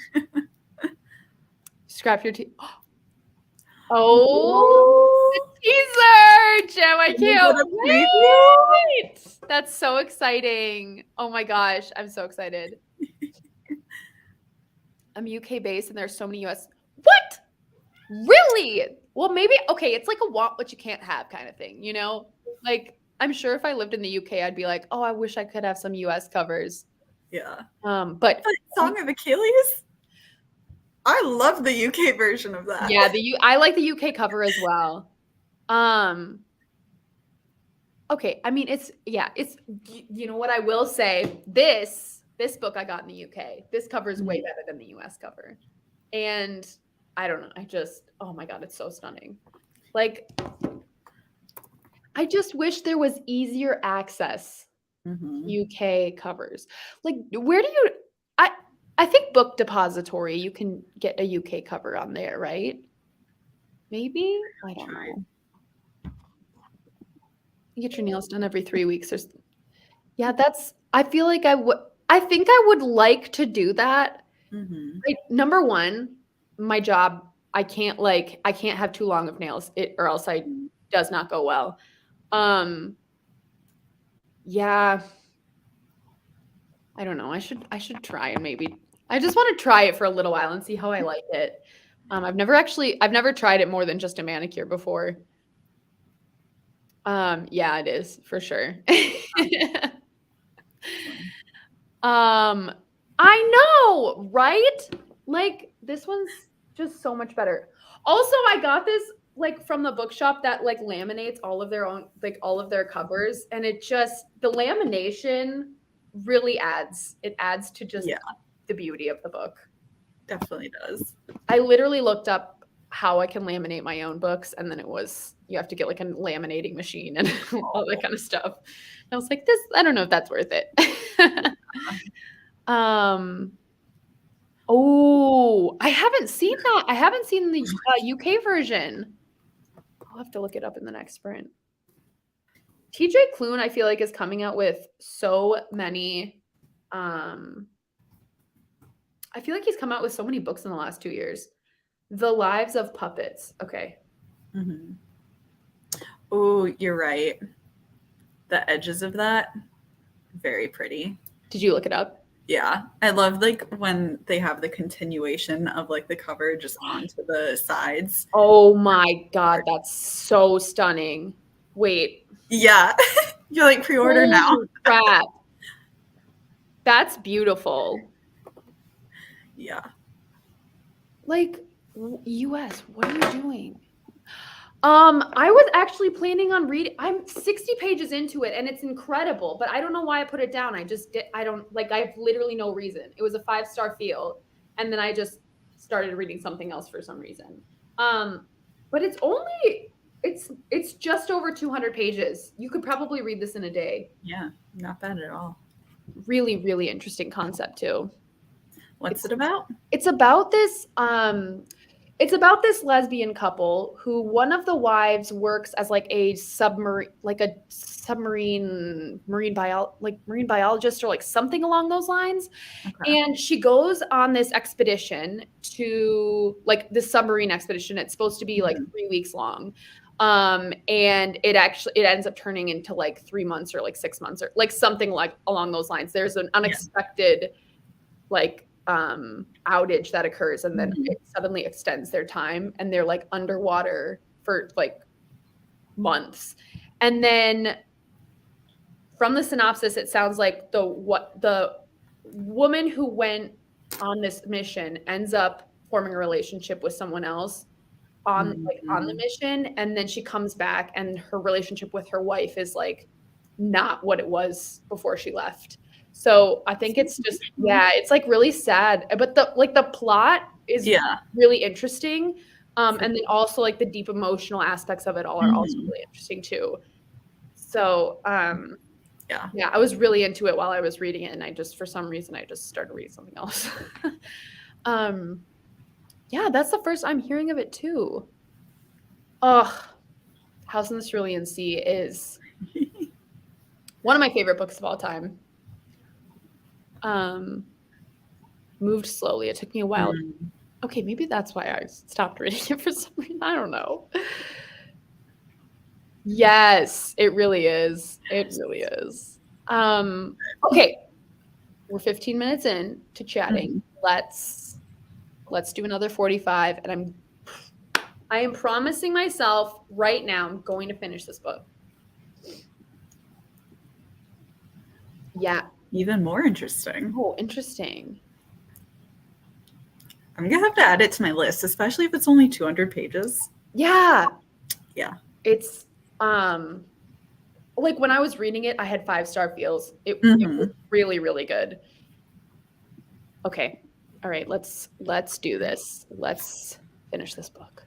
Scrap your teeth. Oh, the teaser! Gem, I can't wait! That's so exciting. Oh my gosh, I'm so excited. I'm UK based and there's so many US. What? Really? Well, maybe, okay, it's like a want what you can't have kind of thing, you know? Like, I'm sure if I lived in the UK, I'd be like, oh, I wish I could have some US covers. Yeah. But Song of Achilles? I love the UK version of that. Yeah, I like the UK cover as well. Okay, I mean it's you know what I will say, this book I got in the UK. This cover is way better than the US cover. And I don't know, oh my god, it's so stunning. Like I just wish there was easier access UK covers. Like where do you I think Book Depository, you can get a UK cover on there, right? Maybe? I don't know. You get your nails done every 3 weeks. Yeah, I feel like I think I would like to do that. Like, number one, my job, I can't have too long of nails or else does not go well. Yeah. I don't know. I should try and maybe I just want to try it for a little while and see how I like it. I've never tried it more than just a manicure before. Yeah, it is for sure. I know, right? Like this one's just so much better. Also, I got this like from the bookshop that like laminates all of their own, like all of their covers, and the lamination really adds to just the beauty of the book. Definitely does. I literally looked up how I can laminate my own books, and then you have to get like a laminating machine and all that kind of stuff. And I was like, I don't know if that's worth it. Oh, I haven't seen that. I haven't seen the UK version. I'll have to look it up in the next sprint. TJ Klune, I feel like, is coming out with so many. I feel like he's come out with so many books in the last 2 years. The Lives of Puppets. Okay. Oh, you're right. The edges of that, very pretty. Did you look it up? Yeah, I love like when they have the continuation of like the cover just onto the sides. Oh my god, that's so stunning. Wait. Yeah, you're like pre-order now. Crap. That's beautiful. Yeah. Like US, what are you doing? I was actually planning on reading. I'm 60 pages into it and it's incredible, but I don't know why I put it down. I have literally no reason. It was a 5-star feel. And then I just started reading something else for some reason. But it's just over 200 pages. You could probably read this in a day. Yeah, not bad at all. Really, really interesting concept too. What's it about? It's about this, lesbian couple who one of the wives works as like a marine biologist or like something along those lines. Okay. And she goes on this expedition to like this submarine expedition. It's supposed to be like 3 weeks long. And it ends up turning into like 3 months or like 6 months or like something like along those lines. There's an unexpected outage that occurs and then it suddenly extends their time and they're like underwater for like months. And then from the synopsis, it sounds like the woman who went on this mission ends up forming a relationship with someone else on the mission, and then she comes back and her relationship with her wife is like not what it was before she left. So I think it's just, yeah, it's like really sad, but the plot is Yeah. really interesting. And then also like the deep emotional aspects of it all are also really interesting too. So yeah, I was really into it while I was reading it, and I just for some reason I just started reading something else. Yeah, that's the first I'm hearing of it too. Oh, House in the Cerulean Sea is one of my favorite books of all time. Moved slowly. It took me a while. Okay, maybe that's why I stopped reading it for some reason. I don't know. Yes, it really is. It really is. Okay, we're 15 minutes in to chatting. Let's do another 45, and I am promising myself right now I'm going to finish this book. Yeah. Even more interesting. Oh, interesting. I'm gonna have to add it to my list, especially if it's only 200 pages. Yeah. Yeah. It's like when I was reading it, I had 5-star feels. It was really, really good. Okay. All right, let's do this. Let's finish this book.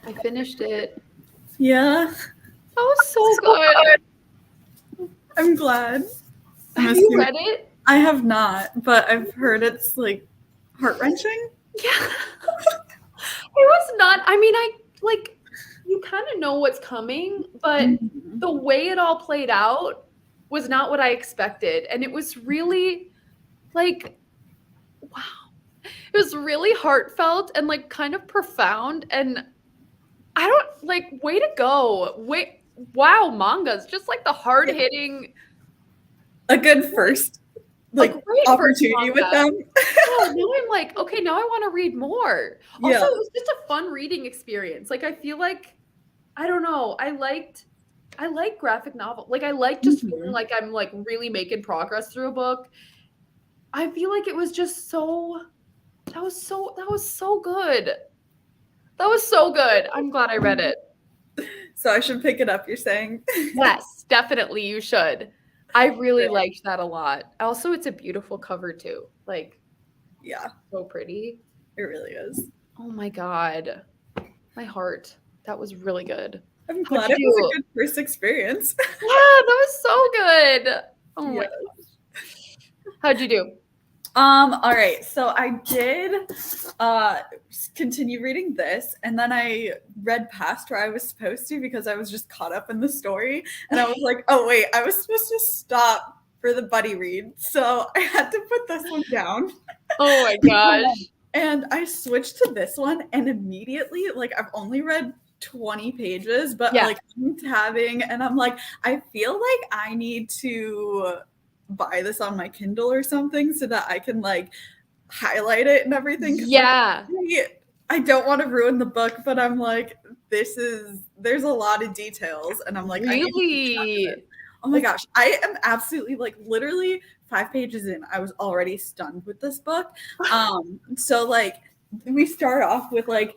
I finished it. Yeah. That was so good. I'm glad. Have you read it? I have not, but I've heard it's like heart-wrenching. Yeah. It was not. I mean, I like you kind of know what's coming, but the way it all played out was not what I expected. And it was really like, wow. It was really heartfelt and like kind of profound. And I don't like, way to go. Wow, mangas. Just like the hard hitting. A good first like opportunity with them. Oh, now I'm like, okay, now I want to read more. Also, it was just a fun reading experience. Like I feel like, I don't know, I like graphic novel. Like I like just feeling like I'm like really making progress through a book. I feel like it was just so that was so good. That was so good. I'm glad I read it. So I should pick it up, you're saying? Yes, definitely you should. I really liked that a lot. Also, it's a beautiful cover too. Like, yeah, so pretty. It really is. Oh my God. My heart. That was really good. I'm glad it was a good first experience. Yeah, that was so good. Oh my gosh. How'd you do? All right. So I did continue reading this, and then I read past where I was supposed to because I was just caught up in the story. And I was like, oh wait, I was supposed to stop for the buddy read. So I had to put this one down. Oh my gosh. And I switched to this one, and immediately, like, I've only read 20 pages, but like I'm tabbing and I'm like, I feel like I need to buy this on my Kindle or something so that I can like highlight it and everything. Yeah. Like, I don't want to ruin the book, but I'm like, there's a lot of details, and I'm like, really? Oh my gosh, I am absolutely like literally 5 pages in, I was already stunned with this book. So like we start off with like,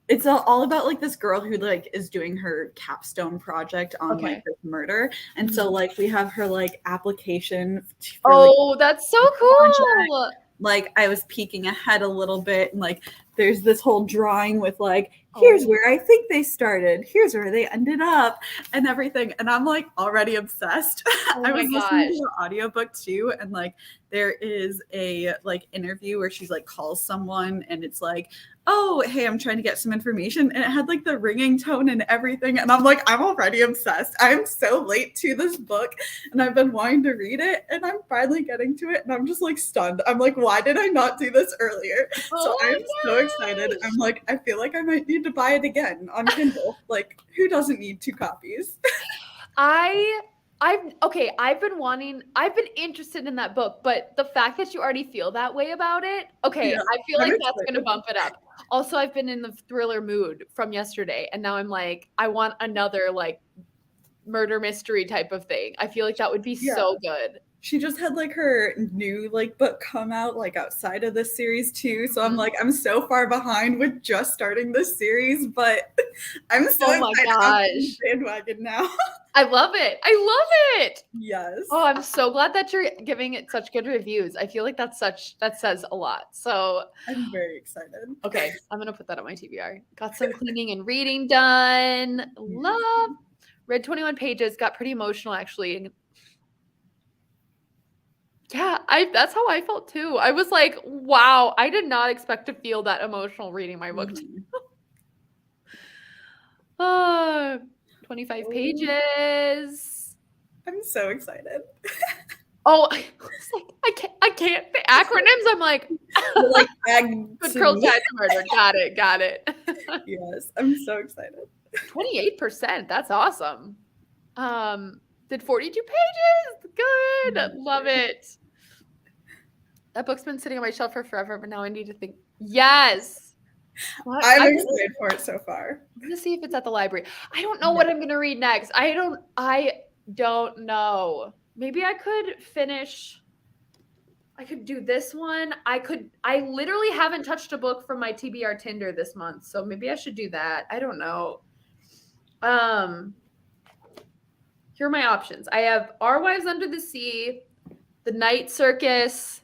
it's all about like this girl who like is doing her capstone project on like this murder, and so like we have her like application for, that's so cool. Like I was peeking ahead a little bit, and like there's this whole drawing with like, here's where I think they started, here's where they ended up, and everything, and I'm like already obsessed. I was listening to the audiobook too, and like there is a like interview where she's like calls someone, and it's like, oh hey, I'm trying to get some information, and it had like the ringing tone and everything, and I'm like, I'm already obsessed. I'm so late to this book, and I've been wanting to read it, and I'm finally getting to it, and I'm just like stunned. I'm like, why did I not do this earlier? So I'm so excited. I'm like, I feel like I might need to buy it again on Kindle. Like, who doesn't need 2 copies? I've been interested in that book, but the fact that you already feel that way about it, I feel like that's going to bump it up. Also, I've been in the thriller mood from yesterday, and now I'm like, I want another like murder mystery type of thing. I feel like that would be so good. She just had like her new like book come out like outside of this series too. So I'm like, I'm so far behind with just starting this series, but I'm so excited. I'm on the bandwagon now. I love it. I love it. Yes. Oh, I'm so glad that you're giving it such good reviews. I feel like that says a lot. So I'm very excited. Okay, I'm gonna put that on my TBR. Got some cleaning and reading done. Love. Read 21 pages. Got pretty emotional actually. Yeah, that's how I felt too. I was like, wow, I did not expect to feel that emotional reading my book. 25 pages. I'm so excited. Oh, I was like, I can't. The acronyms, I'm like, Good Girl Died to Murder. Got it. Yes, I'm so excited. 28%. That's awesome. Did 42 pages. Good. Love it. That book's been sitting on my shelf for forever, but now I need to think. Yes. I'm excited for it so far. I'm gonna see if it's at the library. I don't know what I'm gonna read next. I don't know. Maybe I could finish. I could do this one. I literally haven't touched a book from my TBR Tinder this month, so maybe I should do that. I don't know. Here are my options. I have Our Wives Under the Sea, The Night Circus.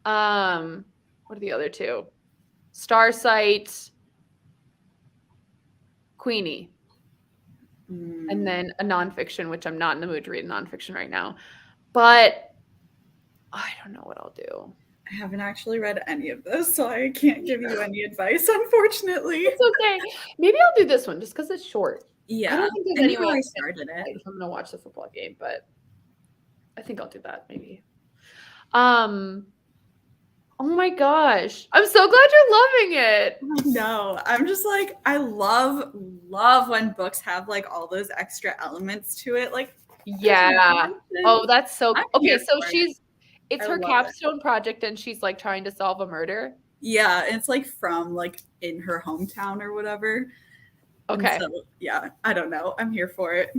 What are the other 2? Starsight. Queenie, and then a nonfiction, which I'm not in the mood to read a nonfiction right now. But I don't know what I'll do. I haven't actually read any of this, so I can't give you any advice, unfortunately. It's okay. Maybe I'll do this one just because it's short. Yeah. I don't think there's And any you way already started it. if I'm gonna watch the football game, but I think I'll do that maybe. Oh my gosh. I'm so glad you're loving it. No, I'm just like, I love when books have like all those extra elements to it. Like, Yeah. Oh, that's so I'm okay. here So for it. it's I her love capstone project and she's like trying to solve a murder. Yeah, it's like from like in her hometown or whatever. And Okay. so, yeah, I don't know. I'm here for it.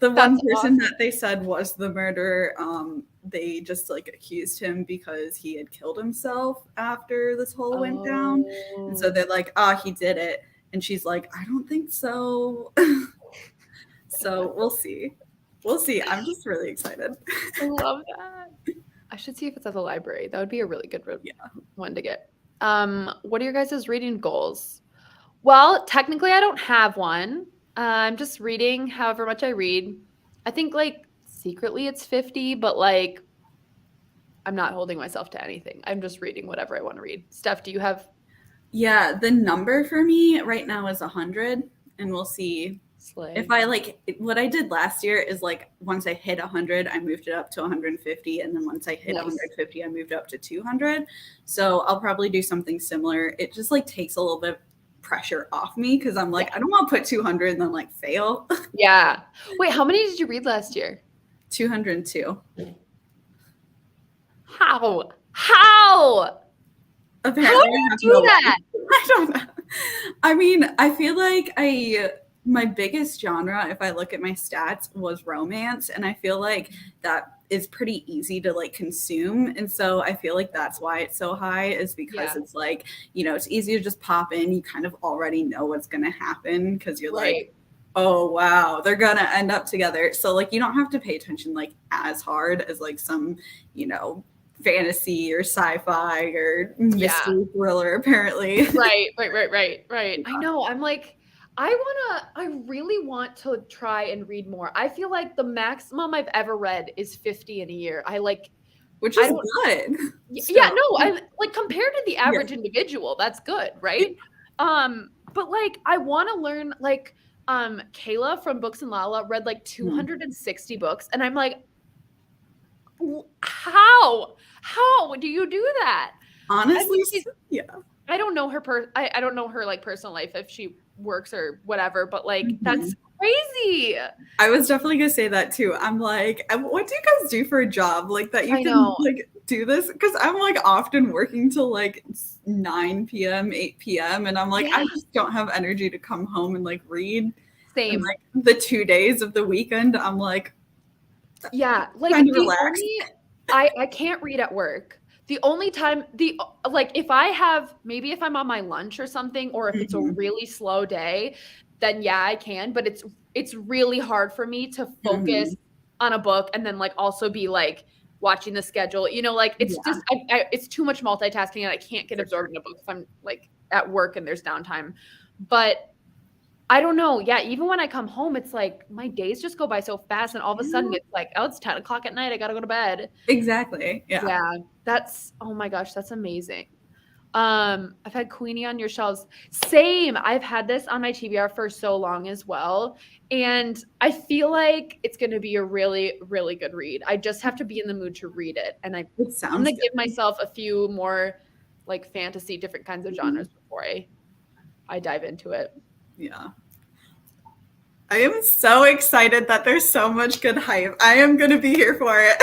The That's one person awesome. that they said was the murderer, they just like accused him because he had killed himself after this whole went down. And so Oh. they're like, he did it. And she's like, I don't think so. So we'll see. We'll see. I'm just really excited. I love that. I should see if it's at the library. That would be a really good one to get. What are your guys' reading goals? Well, technically, I don't have one. I'm just reading however much I read. I think like secretly it's 50, but like I'm not holding myself to anything. I'm just reading whatever I want to read. Steph, do you have Yeah, the number for me right now is 100, and we'll see. Slay? If I like what I did last year is like once I hit 100, I moved it up to 150, and then once I hit Nice. 150, I moved up to 200. So I'll probably do something similar. It just like takes a little bit of pressure off me because I'm like, I don't want to put 200 and then like fail. Yeah. Wait, how many did you read last year? 202. How? How? Apparently, How do you do that? I don't know. I mean, I feel like my biggest genre, if I look at my stats, was romance, and I feel like that is pretty easy to like consume, and so I feel like that's why it's so high, is because it's like, you know, it's easy to just pop in. You kind of already know what's gonna happen because you're like, oh wow, they're gonna end up together. So like you don't have to pay attention like as hard as like some, you know, fantasy or sci-fi or mystery thriller apparently. Right. I know. I'm like, I really want to try and read more. I feel like the maximum I've ever read is 50 in a year. Which is good. Yeah, no, I like compared to the average individual, that's good, right? But like I want to learn like Kayla from Books and Lala read like 260 books, and I'm like, how do you do that? Honestly, I don't know her I don't know her like personal life, if she works or whatever, but like that's crazy. I was definitely gonna say that too. I'm like, what do you guys do for a job like that? You can like do this, because I'm like often working till like 9 p.m., 8 p.m. and I'm like, I just don't have energy to come home and like read. Same. And, like the 2 days of the weekend, I'm like, like kind of relaxed. I can't read at work. The only time like if I'm on my lunch or something, or if it's a really slow day, then yeah, I can, but it's really hard for me to focus on a book and then like also be like watching the schedule, you know, like it's just it's too much multitasking and I can't get absorbed in a book if I'm like at work and there's downtime. But I don't know. Yeah, even when I come home, it's like my days just go by so fast, and all of a sudden it's like, oh, it's 10 o'clock at night. I gotta go to bed. Exactly. Yeah. That's, oh my gosh, that's amazing. I've had Queenie on your shelves. Same. I've had this on my TBR for so long as well, and I feel like it's going to be a really, really good read. I just have to be in the mood to read it, and I'm going to give myself a few more like fantasy, different kinds of genres before I dive into it. Yeah. I am so excited that there's so much good hype. I am going to be here for it.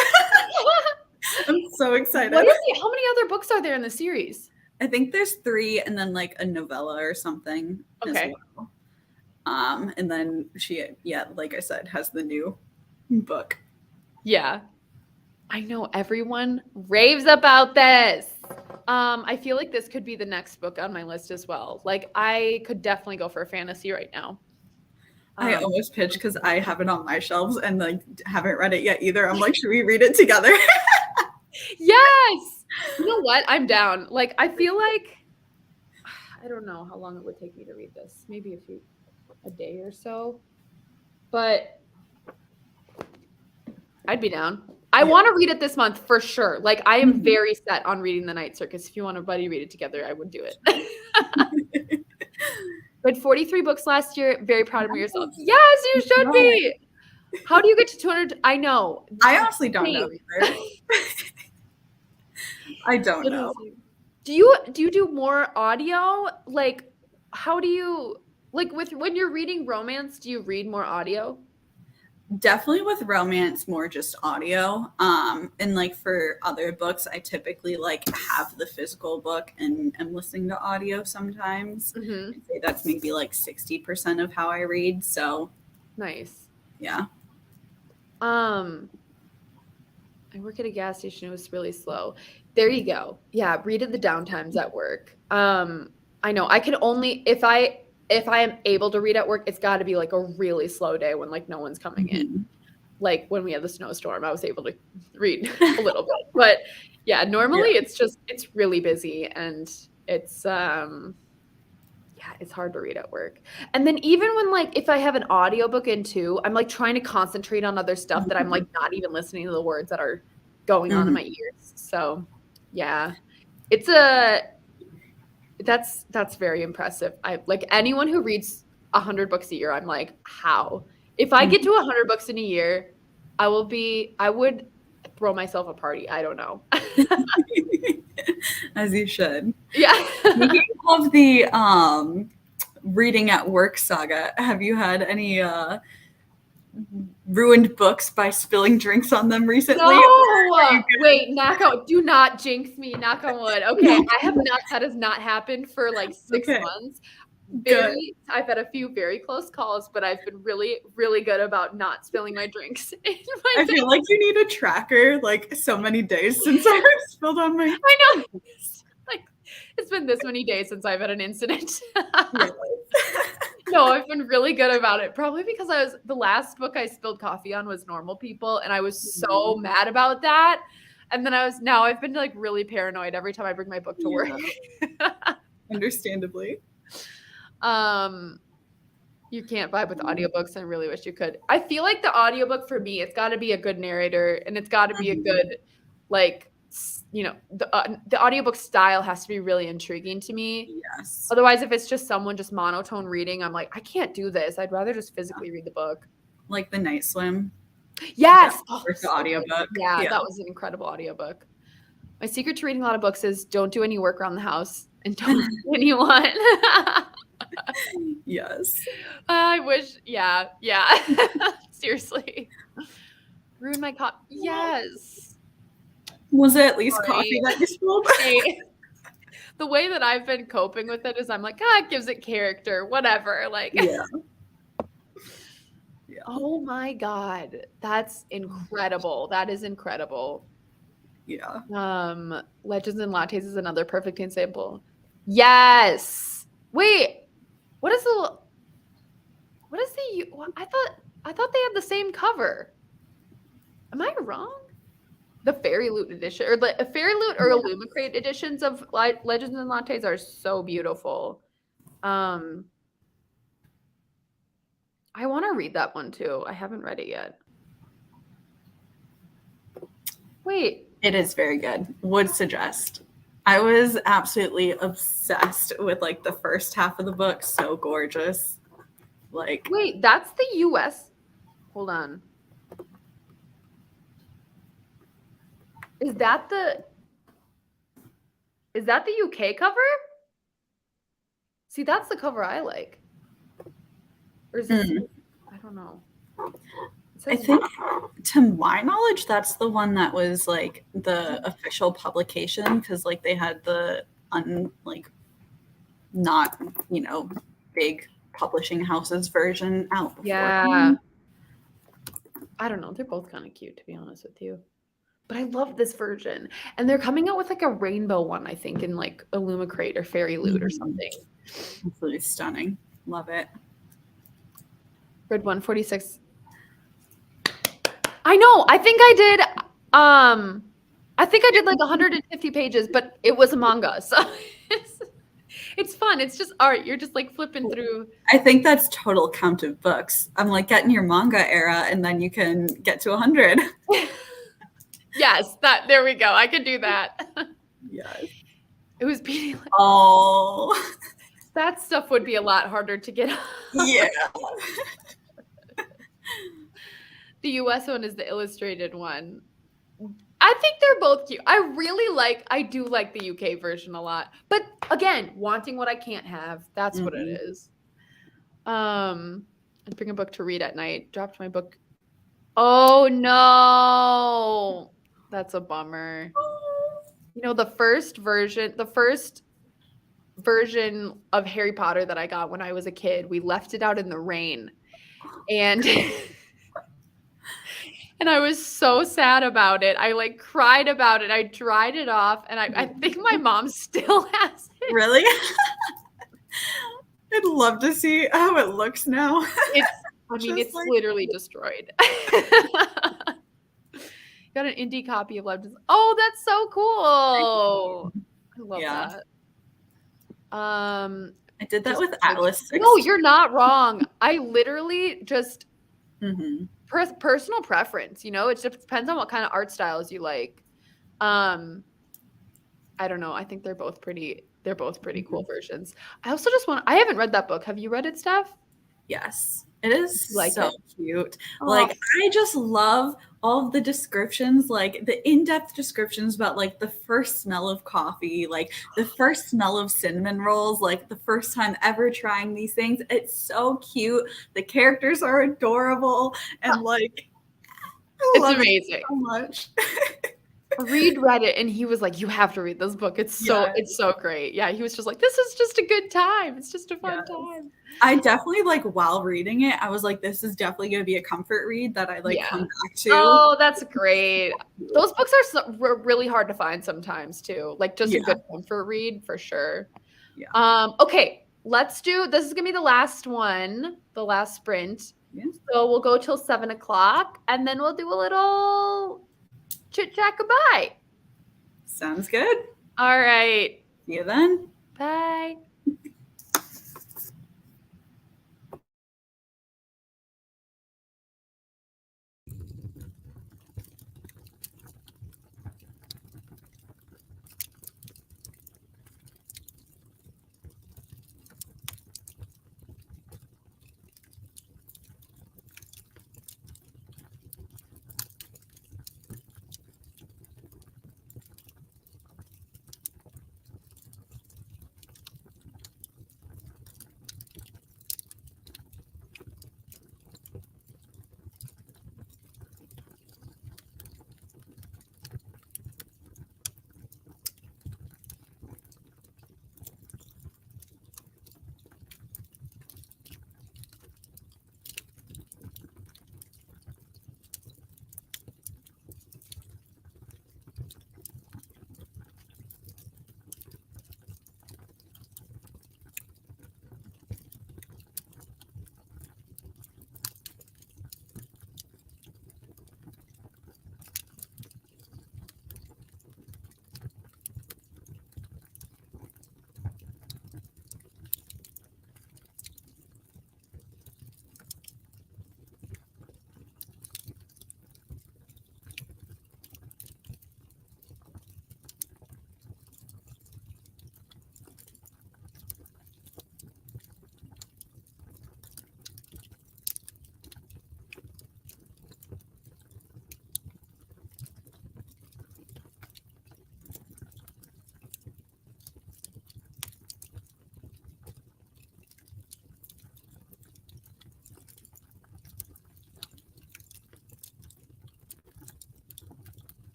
I'm so excited. How many other books are there in the series? I think there's 3 and then like a novella or something as well. And then she, like I said, has the new book. Yeah. I know everyone raves about this. I feel like this could be the next book on my list as well. Like I could definitely go for a fantasy right now. I almost pitched because I have it on my shelves and like haven't read it yet either. I'm like, should we read it together? Yes. You know what? I'm down. Like I feel like I don't know how long it would take me to read this. Maybe a a day or so. But I'd be down. I want to read it this month for sure. Like, I am very set on reading The Night Circus. If you want a buddy read it together, I would do it. Read 43 books last year. Very proud of yourself. Yes, you should be. How do you get to 200? I know. I honestly don't know either. I don't know. Do you do more audio? Like, how do you, like, when you're reading romance, do you read more audio? Definitely with romance, more just audio. And like for other books, I typically like have the physical book and am listening to audio sometimes. I'd say that's maybe like 60% of how I read. So nice. Yeah. I work at a gas station. It was really slow. There you go. Yeah, read at the downtimes at work. I know. I can only if I am able to read at work, it's got to be like a really slow day when like no one's coming in. Like when we had the snowstorm, I was able to read a little bit. But yeah, normally it's really busy and it's it's hard to read at work. And then even when like if I have an audiobook in too, I'm like trying to concentrate on other stuff that I'm like not even listening to the words that are going on in my ears. So yeah, it's that's very impressive. I like anyone who reads 100 books a year. I'm like, how? If I get to 100 books in a year, I would throw myself a party. I don't know. As you should. Yeah. Speaking of the reading at work saga, have you had any ruined books by spilling drinks on them recently? No! Wait, do not jinx me, knock on wood. Okay, I have not, that has not happened for like 6 months. I've had a few very close calls, but I've been really, really good about not spilling my drinks. I feel like you need a tracker, like so many days since I spilled on my. I know. Like it's been this many days since I've had an incident. No, I've been really good about it. Probably because the last book I spilled coffee on was Normal People, and I was so mad about that. And then I've been like really paranoid every time I bring my book to work. Understandably. You can't vibe with audiobooks. I really wish you could. I feel like the audiobook for me, it's got to be a good narrator and it's got to be a good, like, you know, the audiobook style has to be really intriguing to me. Yes. Otherwise, if it's just someone just monotone reading, I'm like, I can't do this. I'd rather just physically read the book. Like The Night Swim. Yes. The audiobook. Yeah, that was an incredible audiobook. My secret to reading a lot of books is don't do any work around the house and don't read anyone. Yes. I wish. Yeah. Seriously. Ruin my coffee. Yes. Was it at least coffee that you spilled? The way that I've been coping with it is I'm like, it gives it character, whatever. Like, yeah. Oh my God. That's incredible. That is incredible. Yeah. Legends and Lattes is another perfect example. Yes. Wait. What is the? I thought they had the same cover. Am I wrong? The Fairy Loot edition, or the Fairy Loot or Illumicrate editions of Legends and Lattes are so beautiful. I want to read that one too. I haven't read it yet. Wait. It is very good. Would suggest. I was absolutely obsessed with like the first half of the book. So gorgeous. Like, wait, that's the US. Hold on. Is that the UK cover? See, that's the cover I like. Or is this, I don't know. I think, to my knowledge, that's the one that was like the official publication, because like they had the not, you know, big publishing houses version out before. Yeah. I don't know. They're both kind of cute, to be honest with you. But I love this version. And they're coming out with like a rainbow one, I think, in like Illumicrate or Fairy Loot or something. Absolutely stunning. Love it. Read 146. I know. I think I did like 150 pages, but it was a manga. So It's fun. It's just art. You're just like flipping through. I think that's total count of books. I'm like, get in your manga era and then you can get to 100. Yes, there we go. I could do that. Yes. It was being like, Oh, that stuff would be a lot harder to get. yeah. The US one is the illustrated one. I think they're both cute. I do like the UK version a lot. But again, wanting what I can't have, that's what it is. I'd bring a book to read at night. Dropped my book. Oh no. That's a bummer. You know, the first version of Harry Potter that I got when I was a kid, we left it out in the rain. And and I was so sad about it. I like cried about it. I dried it off, and I think my mom still has it. Really? I'd love to see how it looks now. It's like, literally destroyed. Got an indie copy of Legends. Oh, that's so cool. I love that. I did that with Atlas 6. No, you're not wrong. I literally just personal preference, you know, it just depends on what kind of art styles you like. I don't know. I think they're both pretty cool versions. I also I haven't read that book. Have you read it, Steph? Yes. It is so cute. Oh. Like, I just love all of the descriptions, like the in-depth descriptions about like the first smell of coffee, like the first smell of cinnamon rolls, like the first time ever trying these things. It's so cute. The characters are adorable, and like, it's amazing. So much. Reed read it and he was like, you have to read this book. It's so great. Yeah, he was just like, this is just a good time. It's just a fun time. I definitely, like, while reading it, I was like, this is definitely going to be a comfort read that I come back to. Oh, that's great. Those books are really hard to find sometimes too. Like, just a good comfort read for sure. Yeah. Okay, this is gonna be the last one, the last sprint. Yeah. So we'll go till 7 o'clock and then we'll do a little chit chat goodbye. Sounds good. All right. See you then. Bye.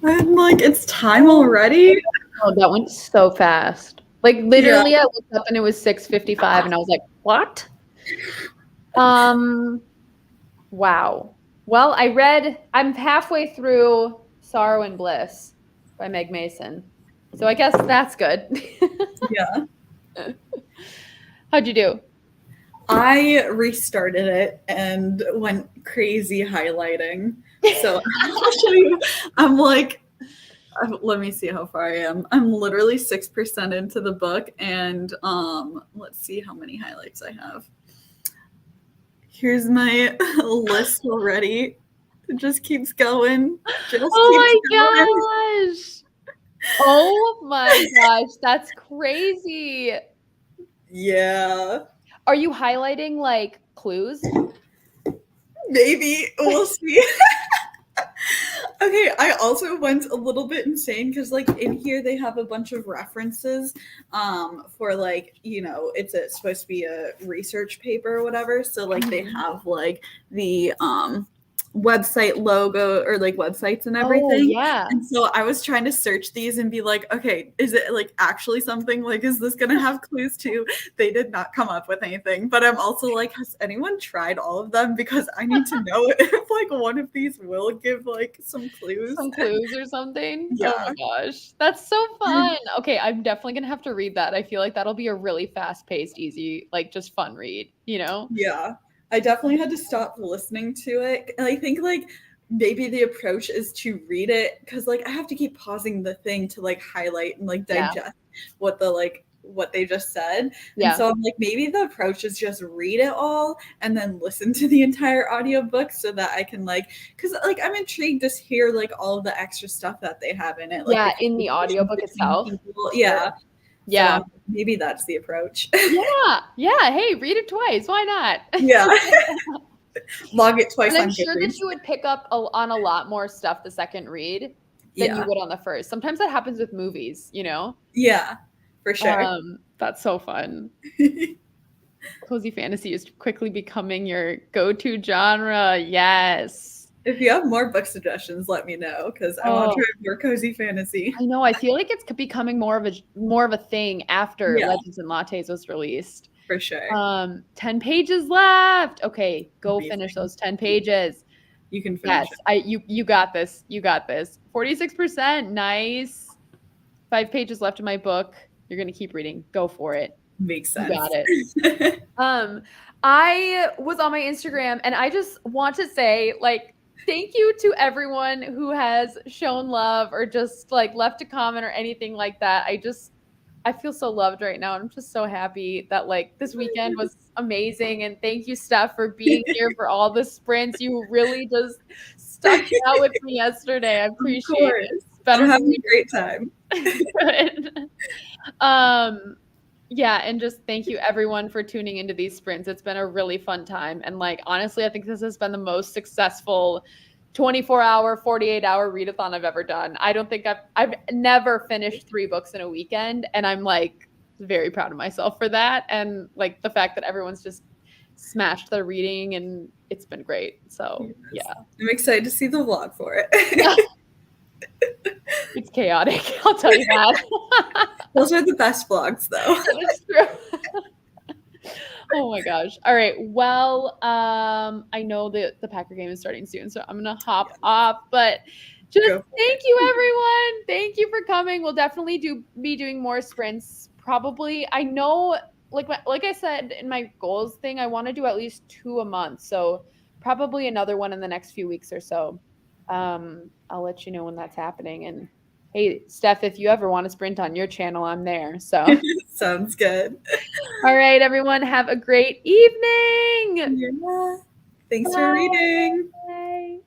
I'm like, it's time already. Oh, that went so fast. Like literally, I looked up and it was 6:55, and I was like, "What?" Wow. Well, I'm halfway through Sorrow and Bliss by Meg Mason. So I guess that's good. Yeah. How'd you do? I restarted it and went crazy highlighting. So I'll show you. I'm like, let me see how far I am. I'm literally 6% into the book, and let's see how many highlights I have. Here's my list already. It just keeps going. Oh my gosh. Oh my gosh, that's crazy. Yeah. Are you highlighting like clues? Maybe we'll see. Okay, I also went a little bit insane because like in here they have a bunch of references for like, it's supposed to be a research paper or whatever. So like they have like the website logo or like websites and Oh, everything. yeah. And so I was trying to search these and be like, okay, is it like actually something? Like, is this gonna have clues too? They did not come up with anything. But I'm also like, has anyone tried all of them? Because I need to know if like one of these will give like some clues. Some clues or something? Yeah. Oh my gosh. That's so fun. Okay, I'm definitely gonna have to read that. I feel like that'll be a really fast-paced, easy, like just fun read, you know? Yeah. I definitely had to stop listening to it. And I think like maybe the approach is to read it because like I have to keep pausing the thing to like highlight and like Yeah. digest what they just said. And Yeah. so I'm like, maybe the approach is just read it all and then listen to the entire audiobook so that I can like, because like I'm intrigued to hear like all of the extra stuff that they have in it. Like Yeah, in the audiobook itself. people. Yeah. Yeah. So maybe that's the approach. Yeah. Yeah. Hey, read it twice. Why not? Yeah. Log it twice And I'm on sure that Goodreads. you would pick up on a lot more stuff the second read than you Yeah. would on the first. Sometimes that happens with movies, you know? Yeah, for sure. That's so fun. Cozy fantasy is quickly becoming your go-to genre. Yes. If you have more book suggestions, let me know because I want to try more cozy fantasy. I know. I feel like it's becoming more of a thing after Yeah. Legends and Lattes was released. For sure. 10 pages left. Okay, go Amazing. finish those 10 pages. You can finish it. You got this. You got this. 46%. Nice. 5 pages left in my book. You're gonna keep reading. Go for it. Makes sense. You got it. I was on my Instagram and I just want to say, like, thank you to everyone who has shown love or just like left a comment or anything like that. I feel so loved right now. I'm just so happy that like this weekend was amazing. And thank you, Steph, for being here for all the sprints. You really just stuck it out with me yesterday. I appreciate it. I'm having a great time. Good. Yeah, and just thank you everyone for tuning into these sprints. It's been a really fun time. And like honestly, I think this has been the most successful 24-hour, 48-hour readathon I've ever done. I don't think I've never finished 3 books in a weekend, and I'm like very proud of myself for that. And like the fact that everyone's just smashed their reading, and it's been great. So yeah. I'm excited to see the vlog for it. It's chaotic, I'll tell you that. Those are the best vlogs though. It's true. Oh my gosh. All right. Well, I know the Packer game is starting soon, so I'm gonna hop off. But just thank you, everyone. Thank you for coming. We'll definitely be doing more sprints. Probably. I know, like I said in my goals thing, I want to do at least 2 a month. So probably another one in the next few weeks or so. I'll let you know when that's happening. And hey, Steph, if you ever want to sprint on your channel, I'm there. So sounds good. All right, everyone, have a great evening. Yeah. Thanks for reading. Bye.